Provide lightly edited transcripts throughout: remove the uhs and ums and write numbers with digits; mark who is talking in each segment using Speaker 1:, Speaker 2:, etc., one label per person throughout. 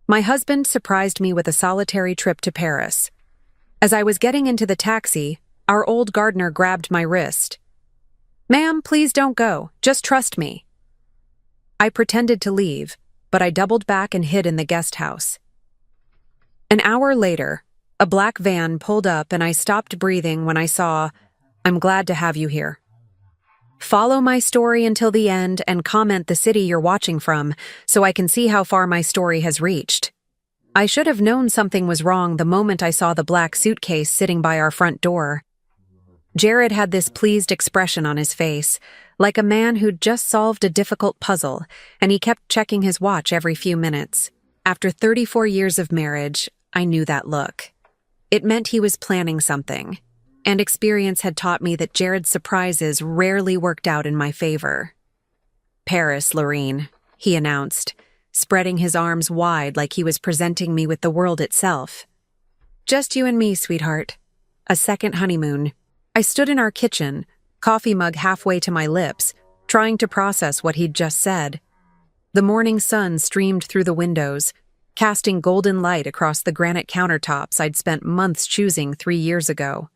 Speaker 1: My husband surprised me with a solitary trip to Paris. As I was getting into the taxi, our old gardener grabbed my wrist. "Ma'am, please don't go. Just trust me." I pretended to leave, but I doubled back and hid in the guest house. An hour later, a black van pulled up and I stopped breathing when I saw, "I'm glad to have you here." Follow my story until the end and comment the city you're watching from so I can see how far my story has reached. I should have known something was wrong the moment I saw the black suitcase sitting by our front door. Jared had this pleased expression on his face, like a man who'd just solved a difficult puzzle, and he kept checking his watch every few minutes. After 34 years of marriage, I knew that look. It meant he was planning something, and experience had taught me that Jared's surprises rarely worked out in my favor. "Paris, Lorene," he announced, spreading his arms wide like he was presenting me with the world itself. "Just you and me, sweetheart. A second honeymoon." I stood in our kitchen, coffee mug halfway to my lips, trying to process what he'd just said. The morning sun streamed through the windows, casting golden light across the granite countertops I'd spent months choosing 3 years ago.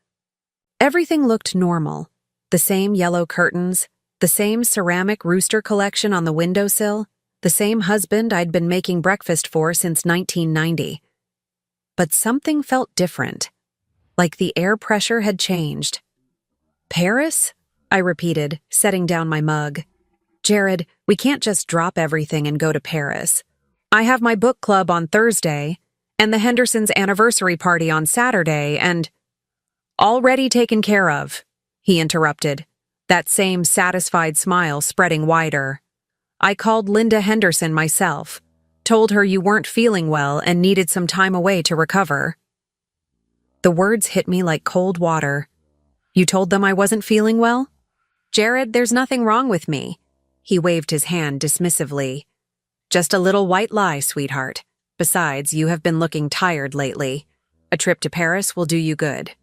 Speaker 1: Everything looked normal. The same yellow curtains, the same ceramic rooster collection on the windowsill, the same husband I'd been making breakfast for since 1990. But something felt different, like the air pressure had changed. "Paris?" I repeated, setting down my mug. "Jared, we can't just drop everything and go to Paris. I have my book club on Thursday, and the Hendersons' anniversary party on Saturday, and—" "Already taken care of," he interrupted, that same satisfied smile spreading wider. "I called Linda Henderson myself, told her you weren't feeling well and needed some time away to recover." The words hit me like cold water. "You told them I wasn't feeling well?" "Jared, there's nothing wrong with me." He waved his hand dismissively. "Just a little white lie, sweetheart. Besides, you have been looking tired lately. A trip to Paris will do you good."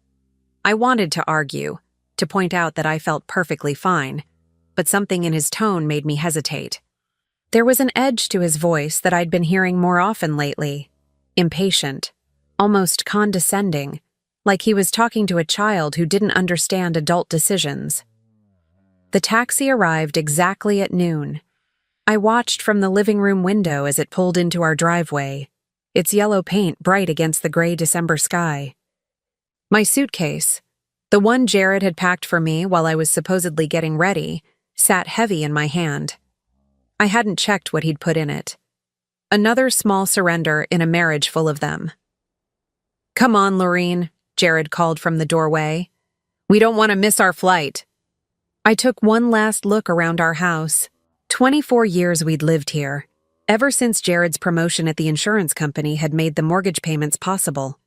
Speaker 1: I wanted to argue, to point out that I felt perfectly fine, but something in his tone made me hesitate. There was an edge to his voice that I'd been hearing more often lately. Impatient, almost condescending, like he was talking to a child who didn't understand adult decisions. The taxi arrived exactly at noon. I watched from the living room window as it pulled into our driveway, its yellow paint bright against the gray December sky. My suitcase, the one Jared had packed for me while I was supposedly getting ready, sat heavy in my hand. I hadn't checked what he'd put in it. Another small surrender in a marriage full of them. "Come on, Lorene," Jared called from the doorway. "We don't want to miss our flight." I took one last look around our house. 24 years we'd lived here, ever since Jared's promotion at the insurance company had made the mortgage payments possible.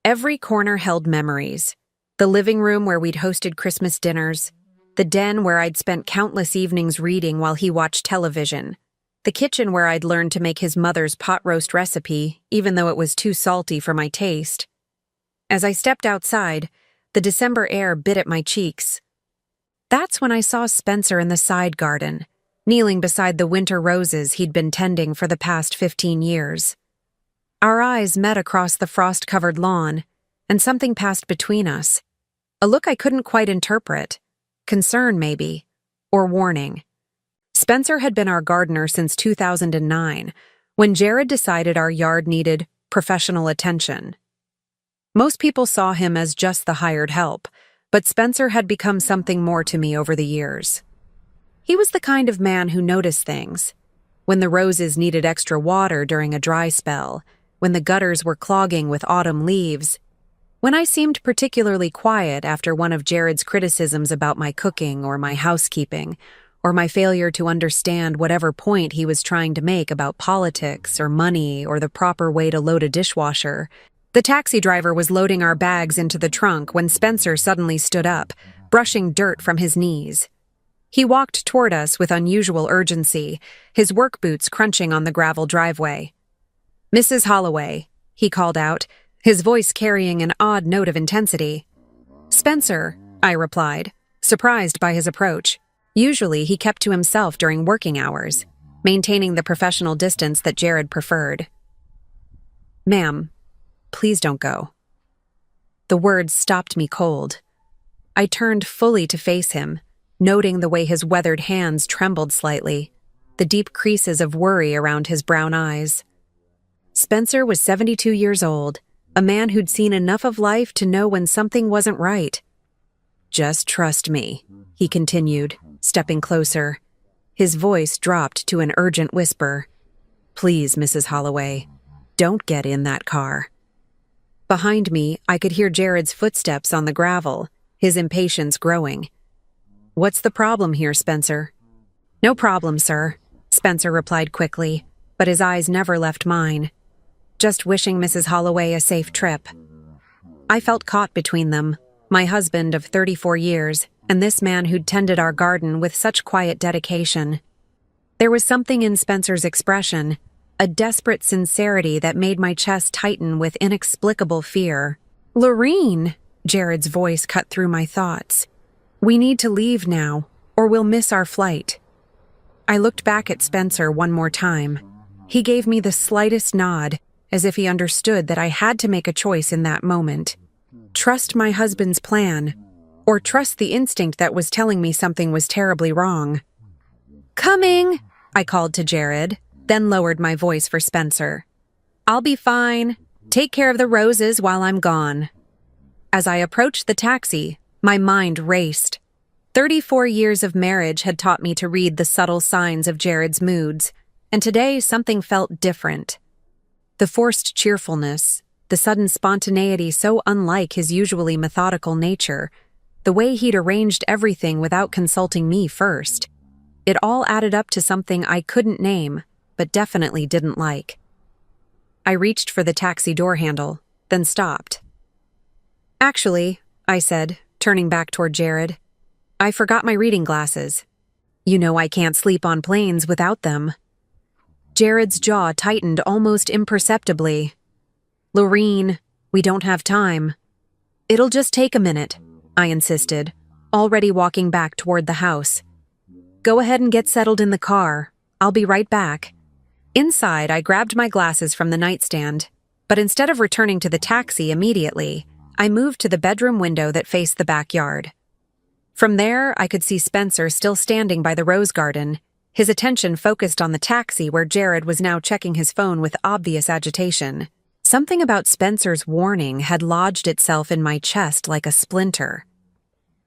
Speaker 1: Every corner held memories. The living room where we'd hosted Christmas dinners, the den where I'd spent countless evenings reading while he watched television, the kitchen where I'd learned to make his mother's pot roast recipe, even though it was too salty for my taste. As I stepped outside, the December air bit at my cheeks. That's when I saw Spencer in the side garden, kneeling beside the winter roses he'd been tending for the past 15 years. Our eyes met across the frost-covered lawn, and something passed between us. A look I couldn't quite interpret. Concern, maybe, or warning. Spencer had been our gardener since 2009, when Jared decided our yard needed professional attention. Most people saw him as just the hired help, but Spencer had become something more to me over the years. He was the kind of man who noticed things. When the roses needed extra water during a dry spell, when the gutters were clogging with autumn leaves, when I seemed particularly quiet after one of Jared's criticisms about my cooking or my housekeeping, or my failure to understand whatever point he was trying to make about politics or money or the proper way to load a dishwasher. The taxi driver was loading our bags into the trunk when Spencer suddenly stood up, brushing dirt from his knees. He walked toward us with unusual urgency, his work boots crunching on the gravel driveway. "Mrs. Holloway," he called out, his voice carrying an odd note of intensity. "Spencer," I replied, surprised by his approach. Usually he kept to himself during working hours, maintaining the professional distance that Jared preferred. Ma'am, please don't go. The words stopped me cold. I turned fully to face him, noting the way his weathered hands trembled slightly, the deep creases of worry around his brown eyes. Spencer was 72 years old, a man who'd seen enough of life to know when something wasn't right. "Just trust me," he continued, stepping closer. His voice dropped to an urgent whisper. "Please, Mrs. Holloway, don't get in that car." Behind me, I could hear Jared's footsteps on the gravel, his impatience growing. "What's the problem here, Spencer?" "No problem, sir," Spencer replied quickly, but his eyes never left mine. "Just wishing Mrs. Holloway a safe trip." I felt caught between them, my husband of 34 years, and this man who'd tended our garden with such quiet dedication. There was something in Spencer's expression, a desperate sincerity that made my chest tighten with inexplicable fear. "Lorene!" Jared's voice cut through my thoughts. "We need to leave now, or we'll miss our flight." I looked back at Spencer one more time. He gave me the slightest nod, as if he understood that I had to make a choice in that moment. Trust my husband's plan, or trust the instinct that was telling me something was terribly wrong. "Coming!" I called to Jared, then lowered my voice for Spencer. "I'll be fine. Take care of the roses while I'm gone." As I approached the taxi, my mind raced. 34 years of marriage had taught me to read the subtle signs of Jared's moods, and today something felt different. The forced cheerfulness, the sudden spontaneity so unlike his usually methodical nature, the way he'd arranged everything without consulting me first. It all added up to something I couldn't name, but definitely didn't like. I reached for the taxi door handle, then stopped. "Actually," I said, turning back toward Jared, "I forgot my reading glasses. You know I can't sleep on planes without them." Jared's jaw tightened almost imperceptibly. "Lorene, we don't have time." "It'll just take a minute," I insisted, already walking back toward the house. "Go ahead and get settled in the car. I'll be right back." Inside, I grabbed my glasses from the nightstand, but instead of returning to the taxi immediately, I moved to the bedroom window that faced the backyard. From there, I could see Spencer still standing by the rose garden, his attention focused on the taxi where Jared was now checking his phone with obvious agitation. Something about Spencer's warning had lodged itself in my chest like a splinter.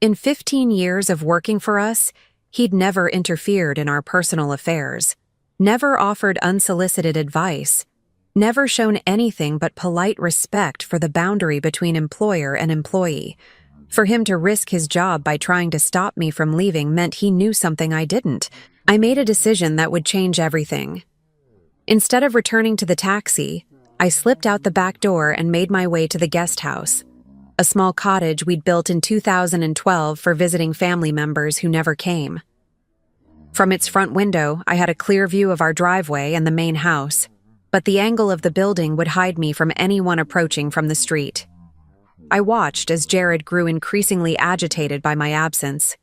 Speaker 1: In 15 years of working for us, he'd never interfered in our personal affairs, never offered unsolicited advice, never shown anything but polite respect for the boundary between employer and employee. For him to risk his job by trying to stop me from leaving meant he knew something I didn't. I made a decision that would change everything. Instead of returning to the taxi, I slipped out the back door and made my way to the guest house, a small cottage we'd built in 2012 for visiting family members who never came. From its front window, I had a clear view of our driveway and the main house, but the angle of the building would hide me from anyone approaching from the street. I watched as Jared grew increasingly agitated by my absence.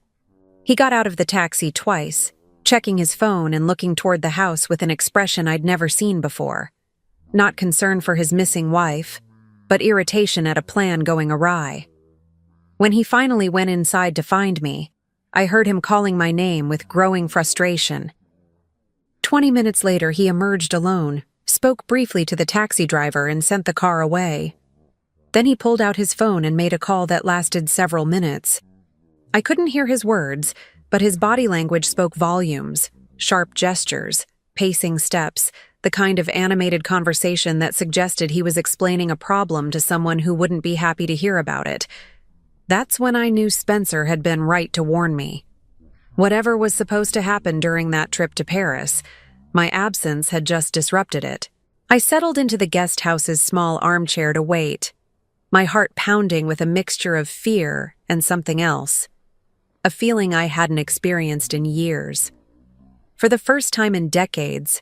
Speaker 1: He got out of the taxi twice, checking his phone and looking toward the house with an expression I'd never seen before. Not concern for his missing wife, but irritation at a plan going awry. When he finally went inside to find me, I heard him calling my name with growing frustration. 20 minutes later, he emerged alone, spoke briefly to the taxi driver and sent the car away. Then he pulled out his phone and made a call that lasted several minutes. I couldn't hear his words, but his body language spoke volumes, sharp gestures, pacing steps, the kind of animated conversation that suggested he was explaining a problem to someone who wouldn't be happy to hear about it. That's when I knew Spencer had been right to warn me. Whatever was supposed to happen during that trip to Paris, my absence had just disrupted it. I settled into the guest house's small armchair to wait, my heart pounding with a mixture of fear and something else, a feeling I hadn't experienced in years. For the first time in decades,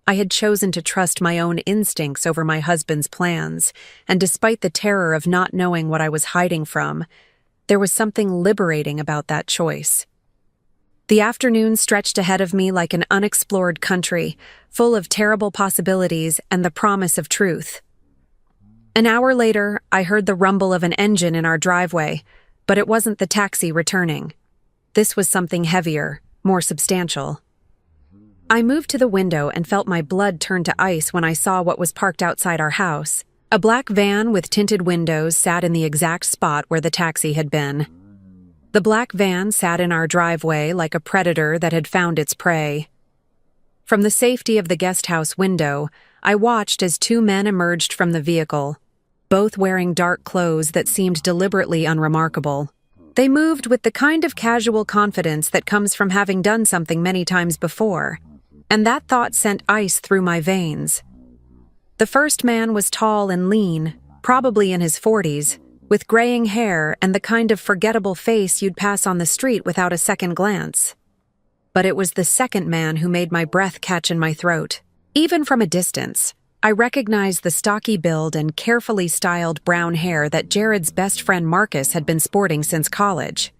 Speaker 1: I had chosen to trust my own instincts over my husband's plans, and despite the terror of not knowing what I was hiding from, there was something liberating about that choice. The afternoon stretched ahead of me like an unexplored country, full of terrible possibilities and the promise of truth. An hour later, I heard the rumble of an engine in our driveway, but it wasn't the taxi returning. This was something heavier, more substantial. I moved to the window and felt my blood turn to ice when I saw what was parked outside our house. A black van with tinted windows sat in the exact spot where the taxi had been. The black van sat in our driveway like a predator that had found its prey. From the safety of the guest house window, I watched as two men emerged from the vehicle, both wearing dark clothes that seemed deliberately unremarkable. They moved with the kind of casual confidence that comes from having done something many times before, and that thought sent ice through my veins. The first man was tall and lean, probably in his 40s, with graying hair and the kind of forgettable face you'd pass on the street without a second glance. But it was the second man who made my breath catch in my throat. Even from a distance, I recognized the stocky build and carefully styled brown hair that Jared's best friend Marcus had been sporting since college.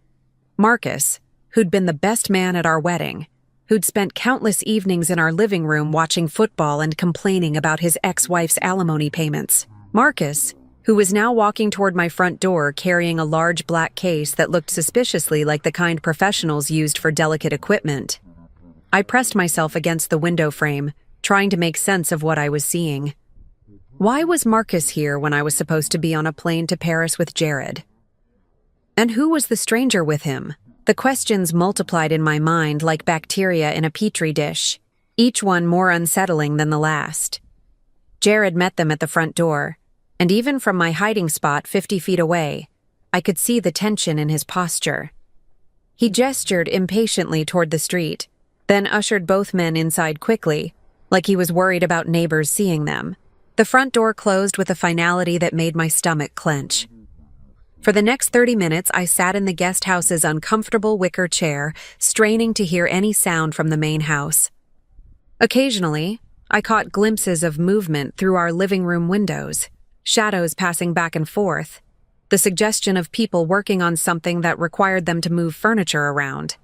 Speaker 1: Marcus, who'd been the best man at our wedding, who'd spent countless evenings in our living room watching football and complaining about his ex-wife's alimony payments. Marcus, who was now walking toward my front door carrying a large black case that looked suspiciously like the kind professionals used for delicate equipment. I pressed myself against the window frame, trying to make sense of what I was seeing. Why was Marcus here when I was supposed to be on a plane to Paris with Jared? And who was the stranger with him? The questions multiplied in my mind like bacteria in a petri dish, each one more unsettling than the last. Jared met them at the front door, and even from my hiding spot 50 feet away, I could see the tension in his posture. He gestured impatiently toward the street, then ushered both men inside quickly, like he was worried about neighbors seeing them. The front door closed with a finality that made my stomach clench. For the next 30 minutes, I sat in the guest house's uncomfortable wicker chair, straining to hear any sound from the main house. Occasionally, I caught glimpses of movement through our living room windows, shadows passing back and forth, the suggestion of people working on something that required them to move furniture around.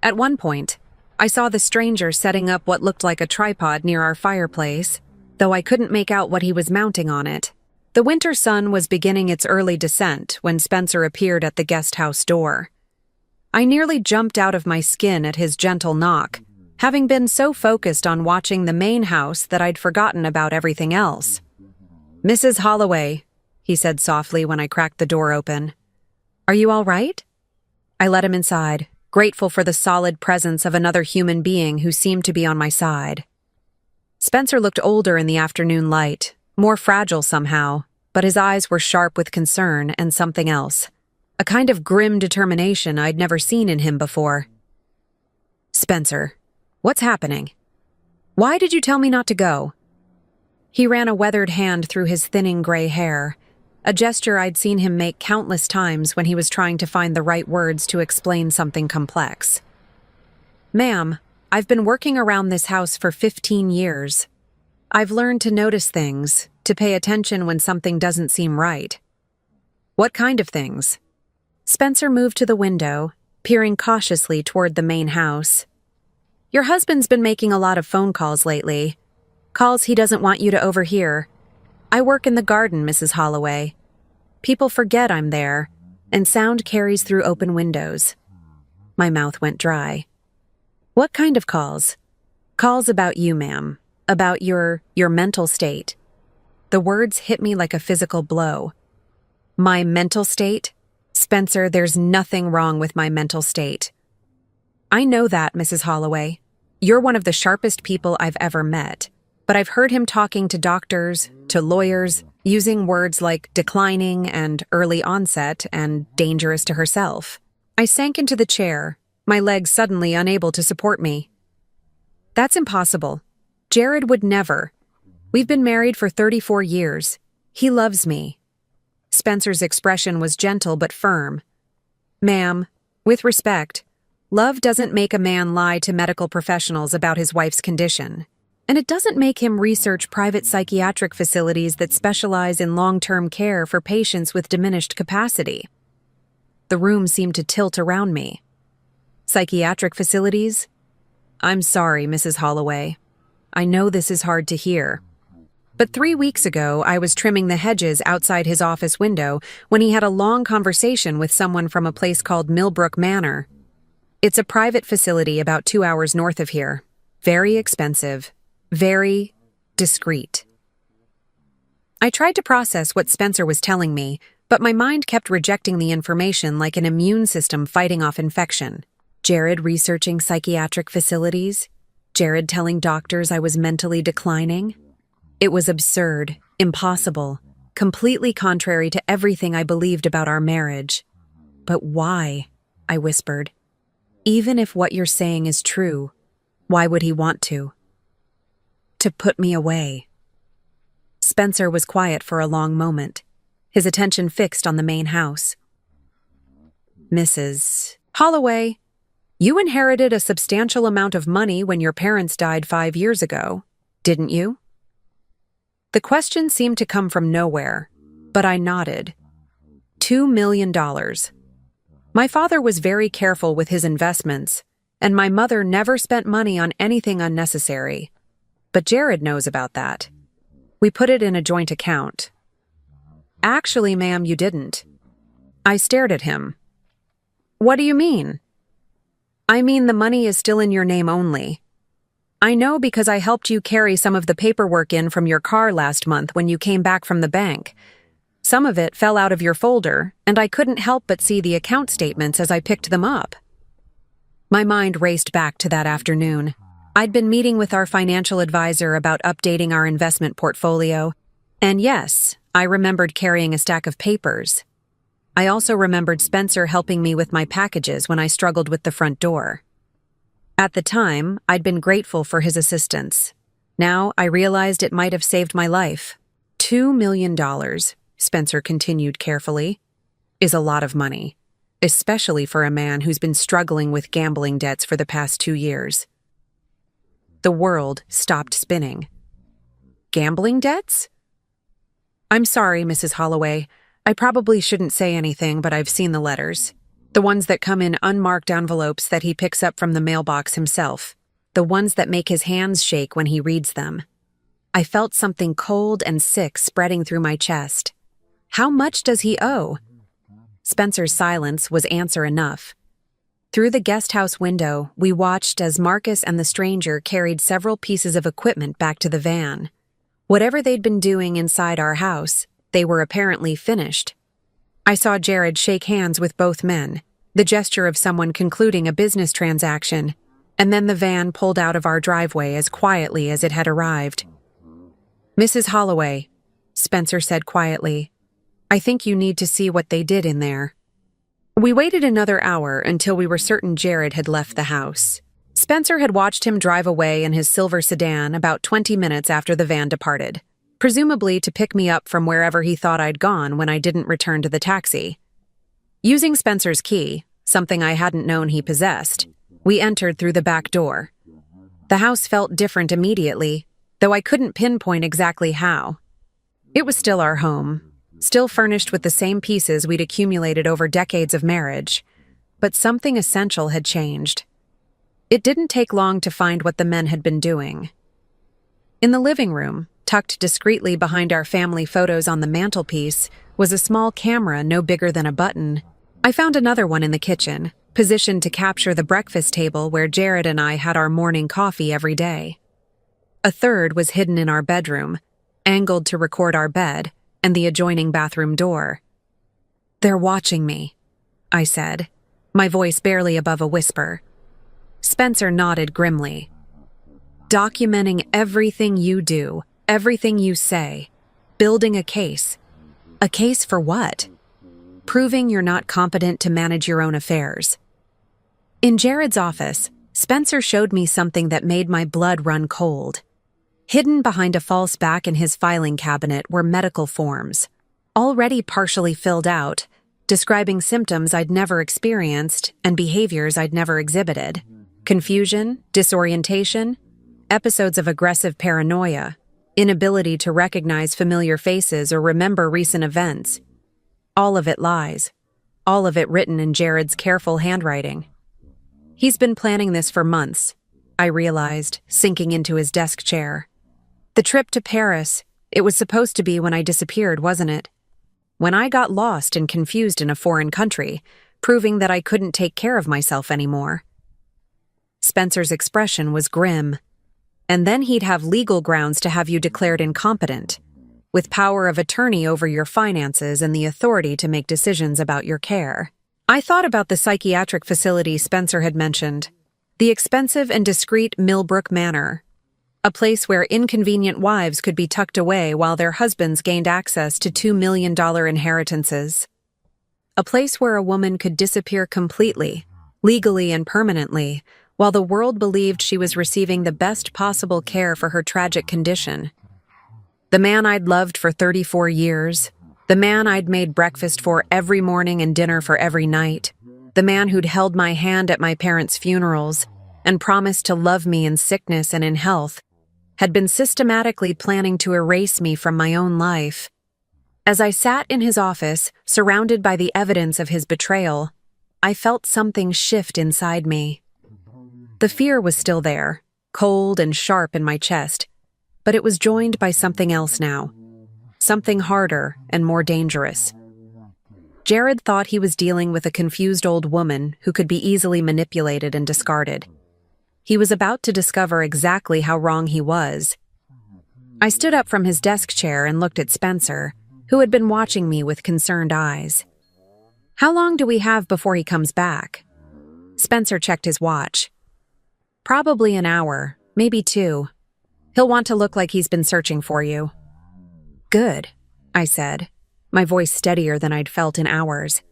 Speaker 1: At one point, I saw the stranger setting up what looked like a tripod near our fireplace, though I couldn't make out what he was mounting on it. The winter sun was beginning its early descent when Spencer appeared at the guest house door. I nearly jumped out of my skin at his gentle knock, having been so focused on watching the main house that I'd forgotten about everything else. "Mrs. Holloway," he said softly when I cracked the door open. "Are you all right?" I let him inside, grateful for the solid presence of another human being who seemed to be on my side. Spencer looked older in the afternoon light, more fragile somehow, but his eyes were sharp with concern and something else, a kind of grim determination I'd never seen in him before. "Spencer, what's happening? Why did you tell me not to go?" He ran a weathered hand through his thinning gray hair, a gesture I'd seen him make countless times when he was trying to find the right words to explain something complex. "Ma'am, I've been working around this house for 15 years. I've learned to notice things, to pay attention when something doesn't seem right." "What kind of things?" Spencer moved to the window, peering cautiously toward the main house. "Your husband's been making a lot of phone calls lately. Calls he doesn't want you to overhear. I work in the garden, Mrs. Holloway. People forget I'm there, and sound carries through open windows." My mouth went dry. "What kind of calls?" "Calls about you, ma'am. About your mental state." The words hit me like a physical blow. "My mental state? Spencer, there's nothing wrong with my mental state." "I know that, Mrs. Holloway. You're one of the sharpest people I've ever met. But I've heard him talking to doctors, to lawyers, using words like declining and early onset and dangerous to herself." I sank into the chair, my legs suddenly unable to support me. "That's impossible. Jared would never. We've been married for 34 years. He loves me." Spencer's expression was gentle but firm. "Ma'am, with respect, love doesn't make a man lie to medical professionals about his wife's condition. And it doesn't make him research private psychiatric facilities that specialize in long-term care for patients with diminished capacity." The room seemed to tilt around me. "Psychiatric facilities? I'm sorry, Mrs. Holloway. I know this is hard to hear." But 3 weeks ago, I was trimming the hedges outside his office window when he had a long conversation with someone from a place called Millbrook Manor. It's a private facility about 2 hours north of here. Very expensive. Very discreet. I tried to process what Spencer was telling me, but my mind kept rejecting the information like an immune system fighting off infection. Jared researching psychiatric facilities. Jared telling doctors I was mentally declining. It was absurd, impossible, completely contrary to everything I believed about our marriage. But why? I whispered. Even if what you're saying is true, why would he want to? To put me away. Spencer was quiet for a long moment, his attention fixed on the main house. Mrs. Holloway, you inherited a substantial amount of money when your parents died 5 years ago, didn't you? The question seemed to come from nowhere, but I nodded. $2 million. My father was very careful with his investments, and my mother never spent money on anything unnecessary. But Jared knows about that. We put it in a joint account. Actually, ma'am, you didn't. I stared at him. What do you mean? I mean the money is still in your name only. I know because I helped you carry some of the paperwork in from your car last month when you came back from the bank. Some of it fell out of your folder, and I couldn't help but see the account statements as I picked them up. My mind raced back to that afternoon. I'd been meeting with our financial advisor about updating our investment portfolio, and yes, I remembered carrying a stack of papers. I also remembered Spencer helping me with my packages when I struggled with the front door. At the time, I'd been grateful for his assistance. Now, I realized it might have saved my life. $2 million, Spencer continued carefully, is a lot of money, especially for a man who's been struggling with gambling debts for the past 2 years. The world stopped spinning. Gambling debts? I'm sorry, Mrs. Holloway. I probably shouldn't say anything, but I've seen the letters. The ones that come in unmarked envelopes that he picks up from the mailbox himself. The ones that make his hands shake when he reads them. I felt something cold and sick spreading through my chest. How much does he owe? Spencer's silence was answer enough. Through the guest house window, we watched as Marcus and the stranger carried several pieces of equipment back to the van. Whatever they'd been doing inside our house, they were apparently finished. I saw Jared shake hands with both men, the gesture of someone concluding a business transaction, and then the van pulled out of our driveway as quietly as it had arrived. Mrs. Holloway, Spencer said quietly, I think you need to see what they did in there. We waited another hour until we were certain Jared had left the house. Spencer had watched him drive away in his silver sedan about 20 minutes after the van departed, presumably to pick me up from wherever he thought I'd gone when I didn't return to the taxi. Using Spencer's key, something I hadn't known he possessed, we entered through the back door. The house felt different immediately, though I couldn't pinpoint exactly how. It was still our home, still furnished with the same pieces we'd accumulated over decades of marriage, but something essential had changed. It didn't take long to find what the men had been doing. In the living room, tucked discreetly behind our family photos on the mantelpiece, was a small camera no bigger than a button. I found another one in the kitchen, positioned to capture the breakfast table where Jared and I had our morning coffee every day. A third was hidden in our bedroom, angled to record our bed and the adjoining bathroom door. They're watching me, I said, my voice barely above a whisper. Spencer nodded grimly. Documenting everything you do, everything you say. Building a case. A case for what? Proving you're not competent to manage your own affairs. In Jared's office, Spencer showed me something that made my blood run cold. Hidden behind a false back in his filing cabinet were medical forms, already partially filled out, describing symptoms I'd never experienced and behaviors I'd never exhibited. Confusion, disorientation, episodes of aggressive paranoia, inability to recognize familiar faces or remember recent events. All of it lies, all of it written in Jared's careful handwriting. He's been planning this for months, I realized, sinking into his desk chair. The trip to Paris, It was supposed to be when I disappeared, wasn't it? When I got lost and confused in a foreign country, proving that I couldn't take care of myself anymore. Spencer's expression was grim. And then he'd have legal grounds to have you declared incompetent, with power of attorney over your finances and the authority to make decisions about your care. I thought about the psychiatric facility Spencer had mentioned, the expensive and discreet Millbrook Manor, a place where inconvenient wives could be tucked away while their husbands gained access to $2 million inheritances. A place where a woman could disappear completely, legally and permanently, while the world believed she was receiving the best possible care for her tragic condition. The man I'd loved for 34 years, the man I'd made breakfast for every morning and dinner for every night, the man who'd held my hand at my parents' funerals and promised to love me in sickness and in health, had been systematically planning to erase me from my own life. As I sat in his office, surrounded by the evidence of his betrayal, I felt something shift inside me. The fear was still there, cold and sharp in my chest, but it was joined by something else now, something harder and more dangerous. Jared thought he was dealing with a confused old woman who could be easily manipulated and discarded. He was about to discover exactly how wrong he was. I stood up from his desk chair and looked at Spencer, who had been watching me with concerned eyes. "How long do we have before he comes back?" Spencer checked his watch. "Probably an hour, maybe 2. He'll want to look like he's been searching for you." "Good," I said, my voice steadier than I'd felt in hours.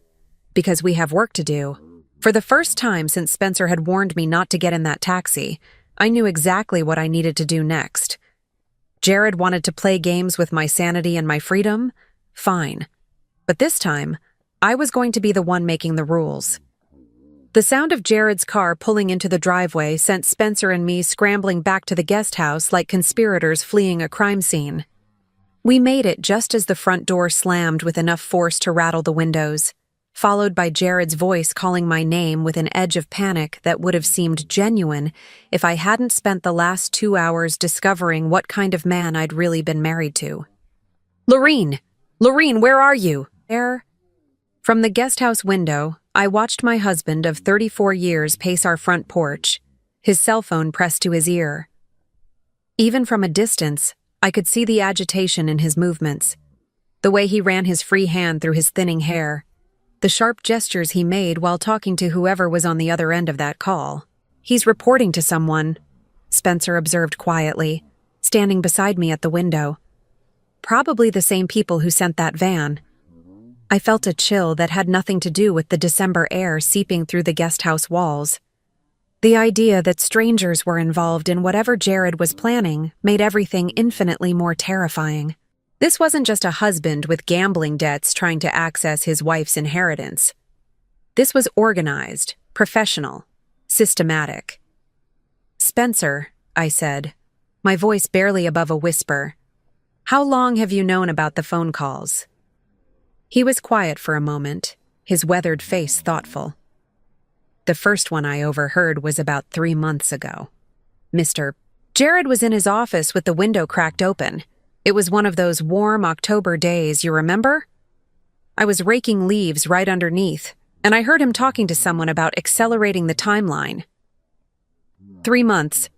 Speaker 1: "Because we have work to do." For the first time since Spencer had warned me not to get in that taxi, I knew exactly what I needed to do next. Jared wanted to play games with my sanity and my freedom? Fine. But this time, I was going to be the one making the rules. The sound of Jared's car pulling into the driveway sent Spencer and me scrambling back to the guest house like conspirators fleeing a crime scene. We made it just as the front door slammed with enough force to rattle the windows, followed by Jared's voice calling my name with an edge of panic that would have seemed genuine if I hadn't spent the last 2 hours discovering what kind of man I'd really been married to. "Lorene! Lorene, where are you?" "There." From the guest house window, I watched my husband of 34 years pace our front porch, his cell phone pressed to his ear. Even from a distance, I could see the agitation in his movements, the way he ran his free hand through his thinning hair, the sharp gestures he made while talking to whoever was on the other end of that call. "He's reporting to someone," Spencer observed quietly, standing beside me at the window. "Probably the same people who sent that van." I felt a chill that had nothing to do with the December air seeping through the guest house walls. The idea that strangers were involved in whatever Jared was planning made everything infinitely more terrifying. This wasn't just a husband with gambling debts trying to access his wife's inheritance. This was organized, professional, systematic. "Spencer," I said, my voice barely above a whisper, "how long have you known about the phone calls?" He was quiet for a moment, his weathered face thoughtful. "The first one I overheard was about 3 months ago. Mr. Jared was in his office with the window cracked open. It was one of those warm October days, you remember? I was raking leaves right underneath, and I heard him talking to someone about accelerating the timeline. 3 months.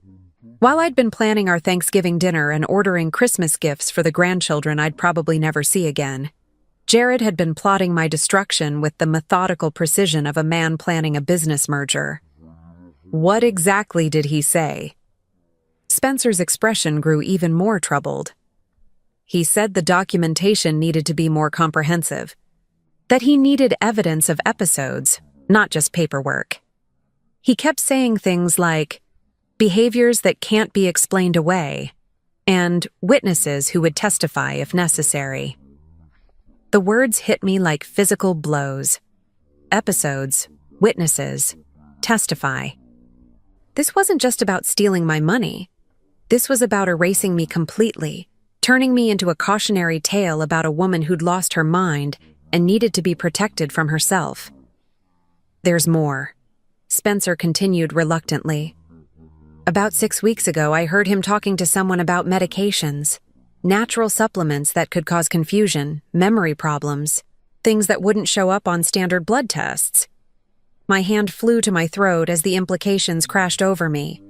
Speaker 1: While I'd been planning our Thanksgiving dinner and ordering Christmas gifts for the grandchildren I'd probably never see again, Jared had been plotting my destruction with the methodical precision of a man planning a business merger. What exactly did he say? Spencer's expression grew even more troubled. He said the documentation needed to be more comprehensive, that he needed evidence of episodes, not just paperwork. He kept saying things like, behaviors that can't be explained away, and witnesses who would testify if necessary. The words hit me like physical blows. Episodes, witnesses, testify. This wasn't just about stealing my money. This was about erasing me completely, turning me into a cautionary tale about a woman who'd lost her mind and needed to be protected from herself. "There's more," Spencer continued reluctantly. "About 6 weeks ago, I heard him talking to someone about medications. natural supplements that could cause confusion, memory problems, things that wouldn't show up on standard blood tests. My hand flew to my throat as the implications crashed over me.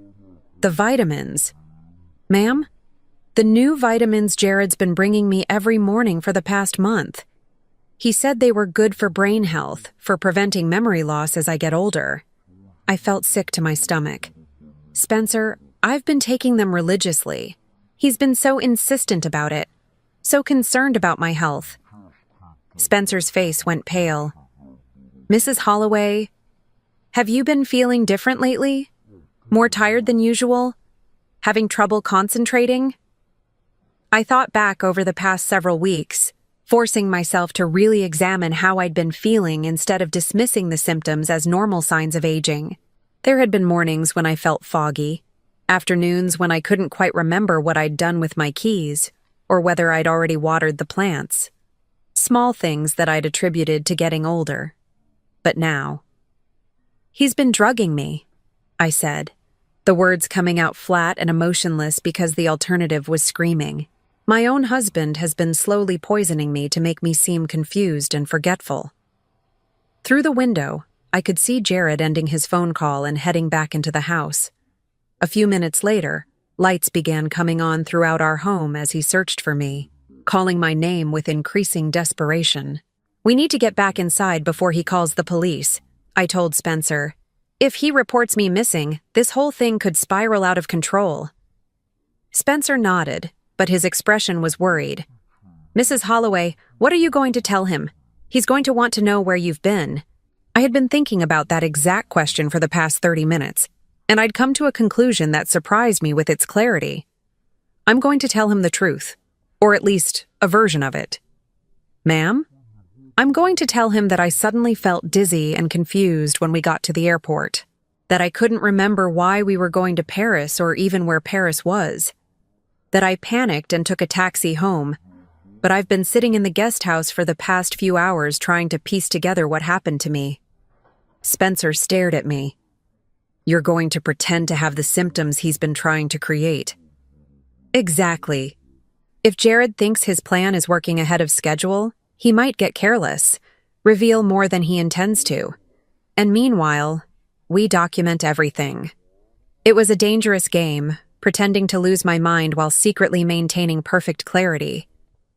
Speaker 1: The vitamins. Ma'am? The new vitamins Jared's been bringing me every morning for the past month. He said they were good for brain health, for preventing memory loss as I get older. I felt sick to my stomach. Spencer, I've been taking them religiously. He's been so insistent about it, so concerned about my health. Spencer's face went pale. Mrs. Holloway, have you been feeling different lately? More tired than usual? Having trouble concentrating? I thought back over the past several weeks, forcing myself to really examine how I'd been feeling instead of dismissing the symptoms as normal signs of aging. There had been mornings when I felt foggy, afternoons when I couldn't quite remember what I'd done with my keys, or whether I'd already watered the plants. Small things that I'd attributed to getting older. But now... He's been drugging me, I said, the words coming out flat and emotionless because the alternative was screaming. My own husband has been slowly poisoning me to make me seem confused and forgetful. Through the window, I could see Jared ending his phone call and heading back into the house. A few minutes later, lights began coming on throughout our home as he searched for me, calling my name with increasing desperation. We need to get back inside before he calls the police, I told Spencer. If he reports me missing, this whole thing could spiral out of control. Spencer nodded, but his expression was worried. Mrs. Holloway, what are you going to tell him? He's going to want to know where you've been. I had been thinking about that exact question for the past 30 minutes, and I'd come to a conclusion that surprised me with its clarity. I'm going to tell him the truth, or at least a version of it. Ma'am? I'm going to tell him that I suddenly felt dizzy and confused when we got to the airport, that I couldn't remember why we were going to Paris or even where Paris was, that I panicked and took a taxi home, but I've been sitting in the guest house for the past few hours trying to piece together what happened to me. Spencer stared at me. You're going to pretend to have the symptoms he's been trying to create. Exactly. If Jared thinks his plan is working ahead of schedule, he might get careless, reveal more than he intends to. And meanwhile, we document everything. It was a dangerous game, pretending to lose my mind while secretly maintaining perfect clarity.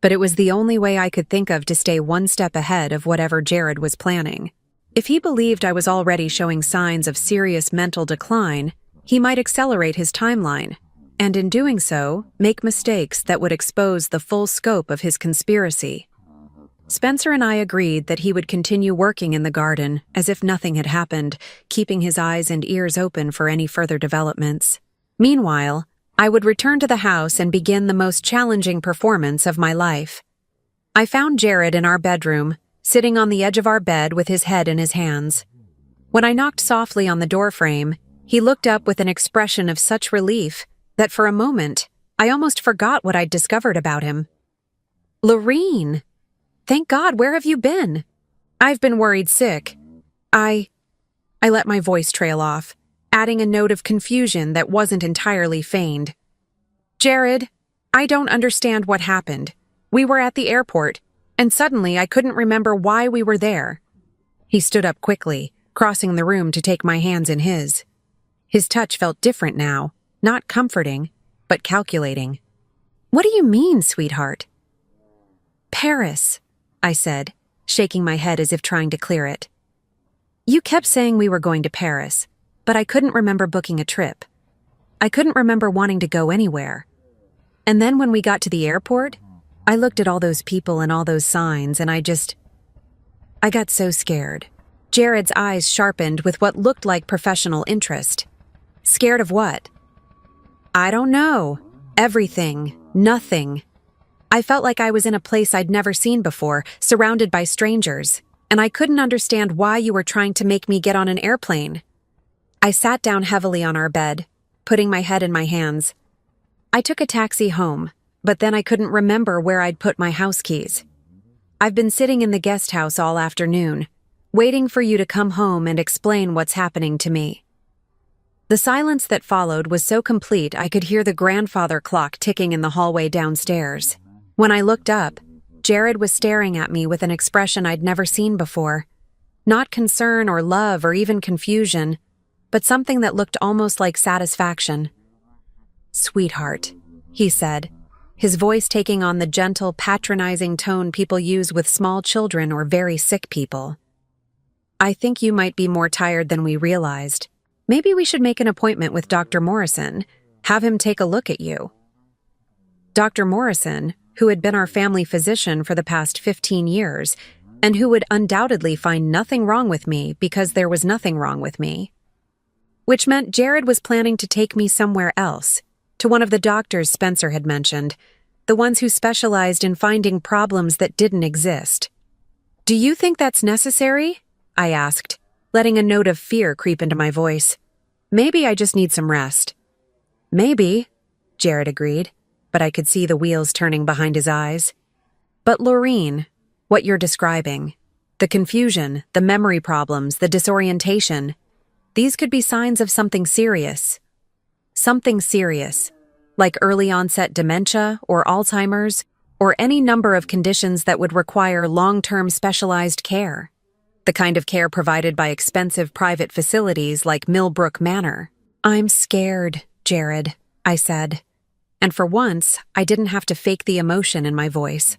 Speaker 1: But it was the only way I could think of to stay one step ahead of whatever Jared was planning. If he believed I was already showing signs of serious mental decline, he might accelerate his timeline, and in doing so, make mistakes that would expose the full scope of his conspiracy. Spencer and I agreed that he would continue working in the garden as if nothing had happened, keeping his eyes and ears open for any further developments. Meanwhile, I would return to the house and begin the most challenging performance of my life. I found Jared in our bedroom, sitting on the edge of our bed with his head in his hands. When I knocked softly on the doorframe, he looked up with an expression of such relief that for a moment, I almost forgot what I'd discovered about him. Lorene! Thank God, where have you been? I've been worried sick. I let my voice trail off, adding a note of confusion that wasn't entirely feigned. Jared, I don't understand what happened. We were at the airport, and suddenly I couldn't remember why we were there. He stood up quickly, crossing the room to take my hands in his. His touch felt different now, not comforting, but calculating. What do you mean, sweetheart? Paris, I said, shaking my head as if trying to clear it. You kept saying we were going to Paris, but I couldn't remember booking a trip. I couldn't remember wanting to go anywhere. And then when we got to the airport, I looked at all those people and all those signs, and I got so scared. Jared's eyes sharpened with what looked like professional interest. Scared of what? I don't know. Everything. Nothing. I felt like I was in a place I'd never seen before, surrounded by strangers, and I couldn't understand why you were trying to make me get on an airplane. I sat down heavily on our bed, putting my head in my hands. I took a taxi home, but then I couldn't remember where I'd put my house keys. I've been sitting in the guest house all afternoon, waiting for you to come home and explain what's happening to me. The silence that followed was so complete I could hear the grandfather clock ticking in the hallway downstairs. When I looked up, Jared was staring at me with an expression I'd never seen before. Not concern or love or even confusion, but something that looked almost like satisfaction. "Sweetheart," he said, his voice taking on the gentle, patronizing tone people use with small children or very sick people. "I think you might be more tired than we realized. Maybe we should make an appointment with Dr. Morrison, have him take a look at you." Dr. Morrison, who had been our family physician for the past 15 years, and who would undoubtedly find nothing wrong with me because there was nothing wrong with me. Which meant Jared was planning to take me somewhere else, to one of the doctors Spencer had mentioned, the ones who specialized in finding problems that didn't exist. "Do you think that's necessary?" I asked, letting a note of fear creep into my voice. "Maybe I just need some rest." "Maybe," Jared agreed, but I could see the wheels turning behind his eyes. "But Laureen, what you're describing, the confusion, the memory problems, the disorientation, these could be signs of something serious. Something serious, like early onset dementia or Alzheimer's, or any number of conditions that would require long-term specialized care. The kind of care provided by expensive private facilities like Millbrook Manor." "I'm scared, Jared," I said. And for once, I didn't have to fake the emotion in my voice.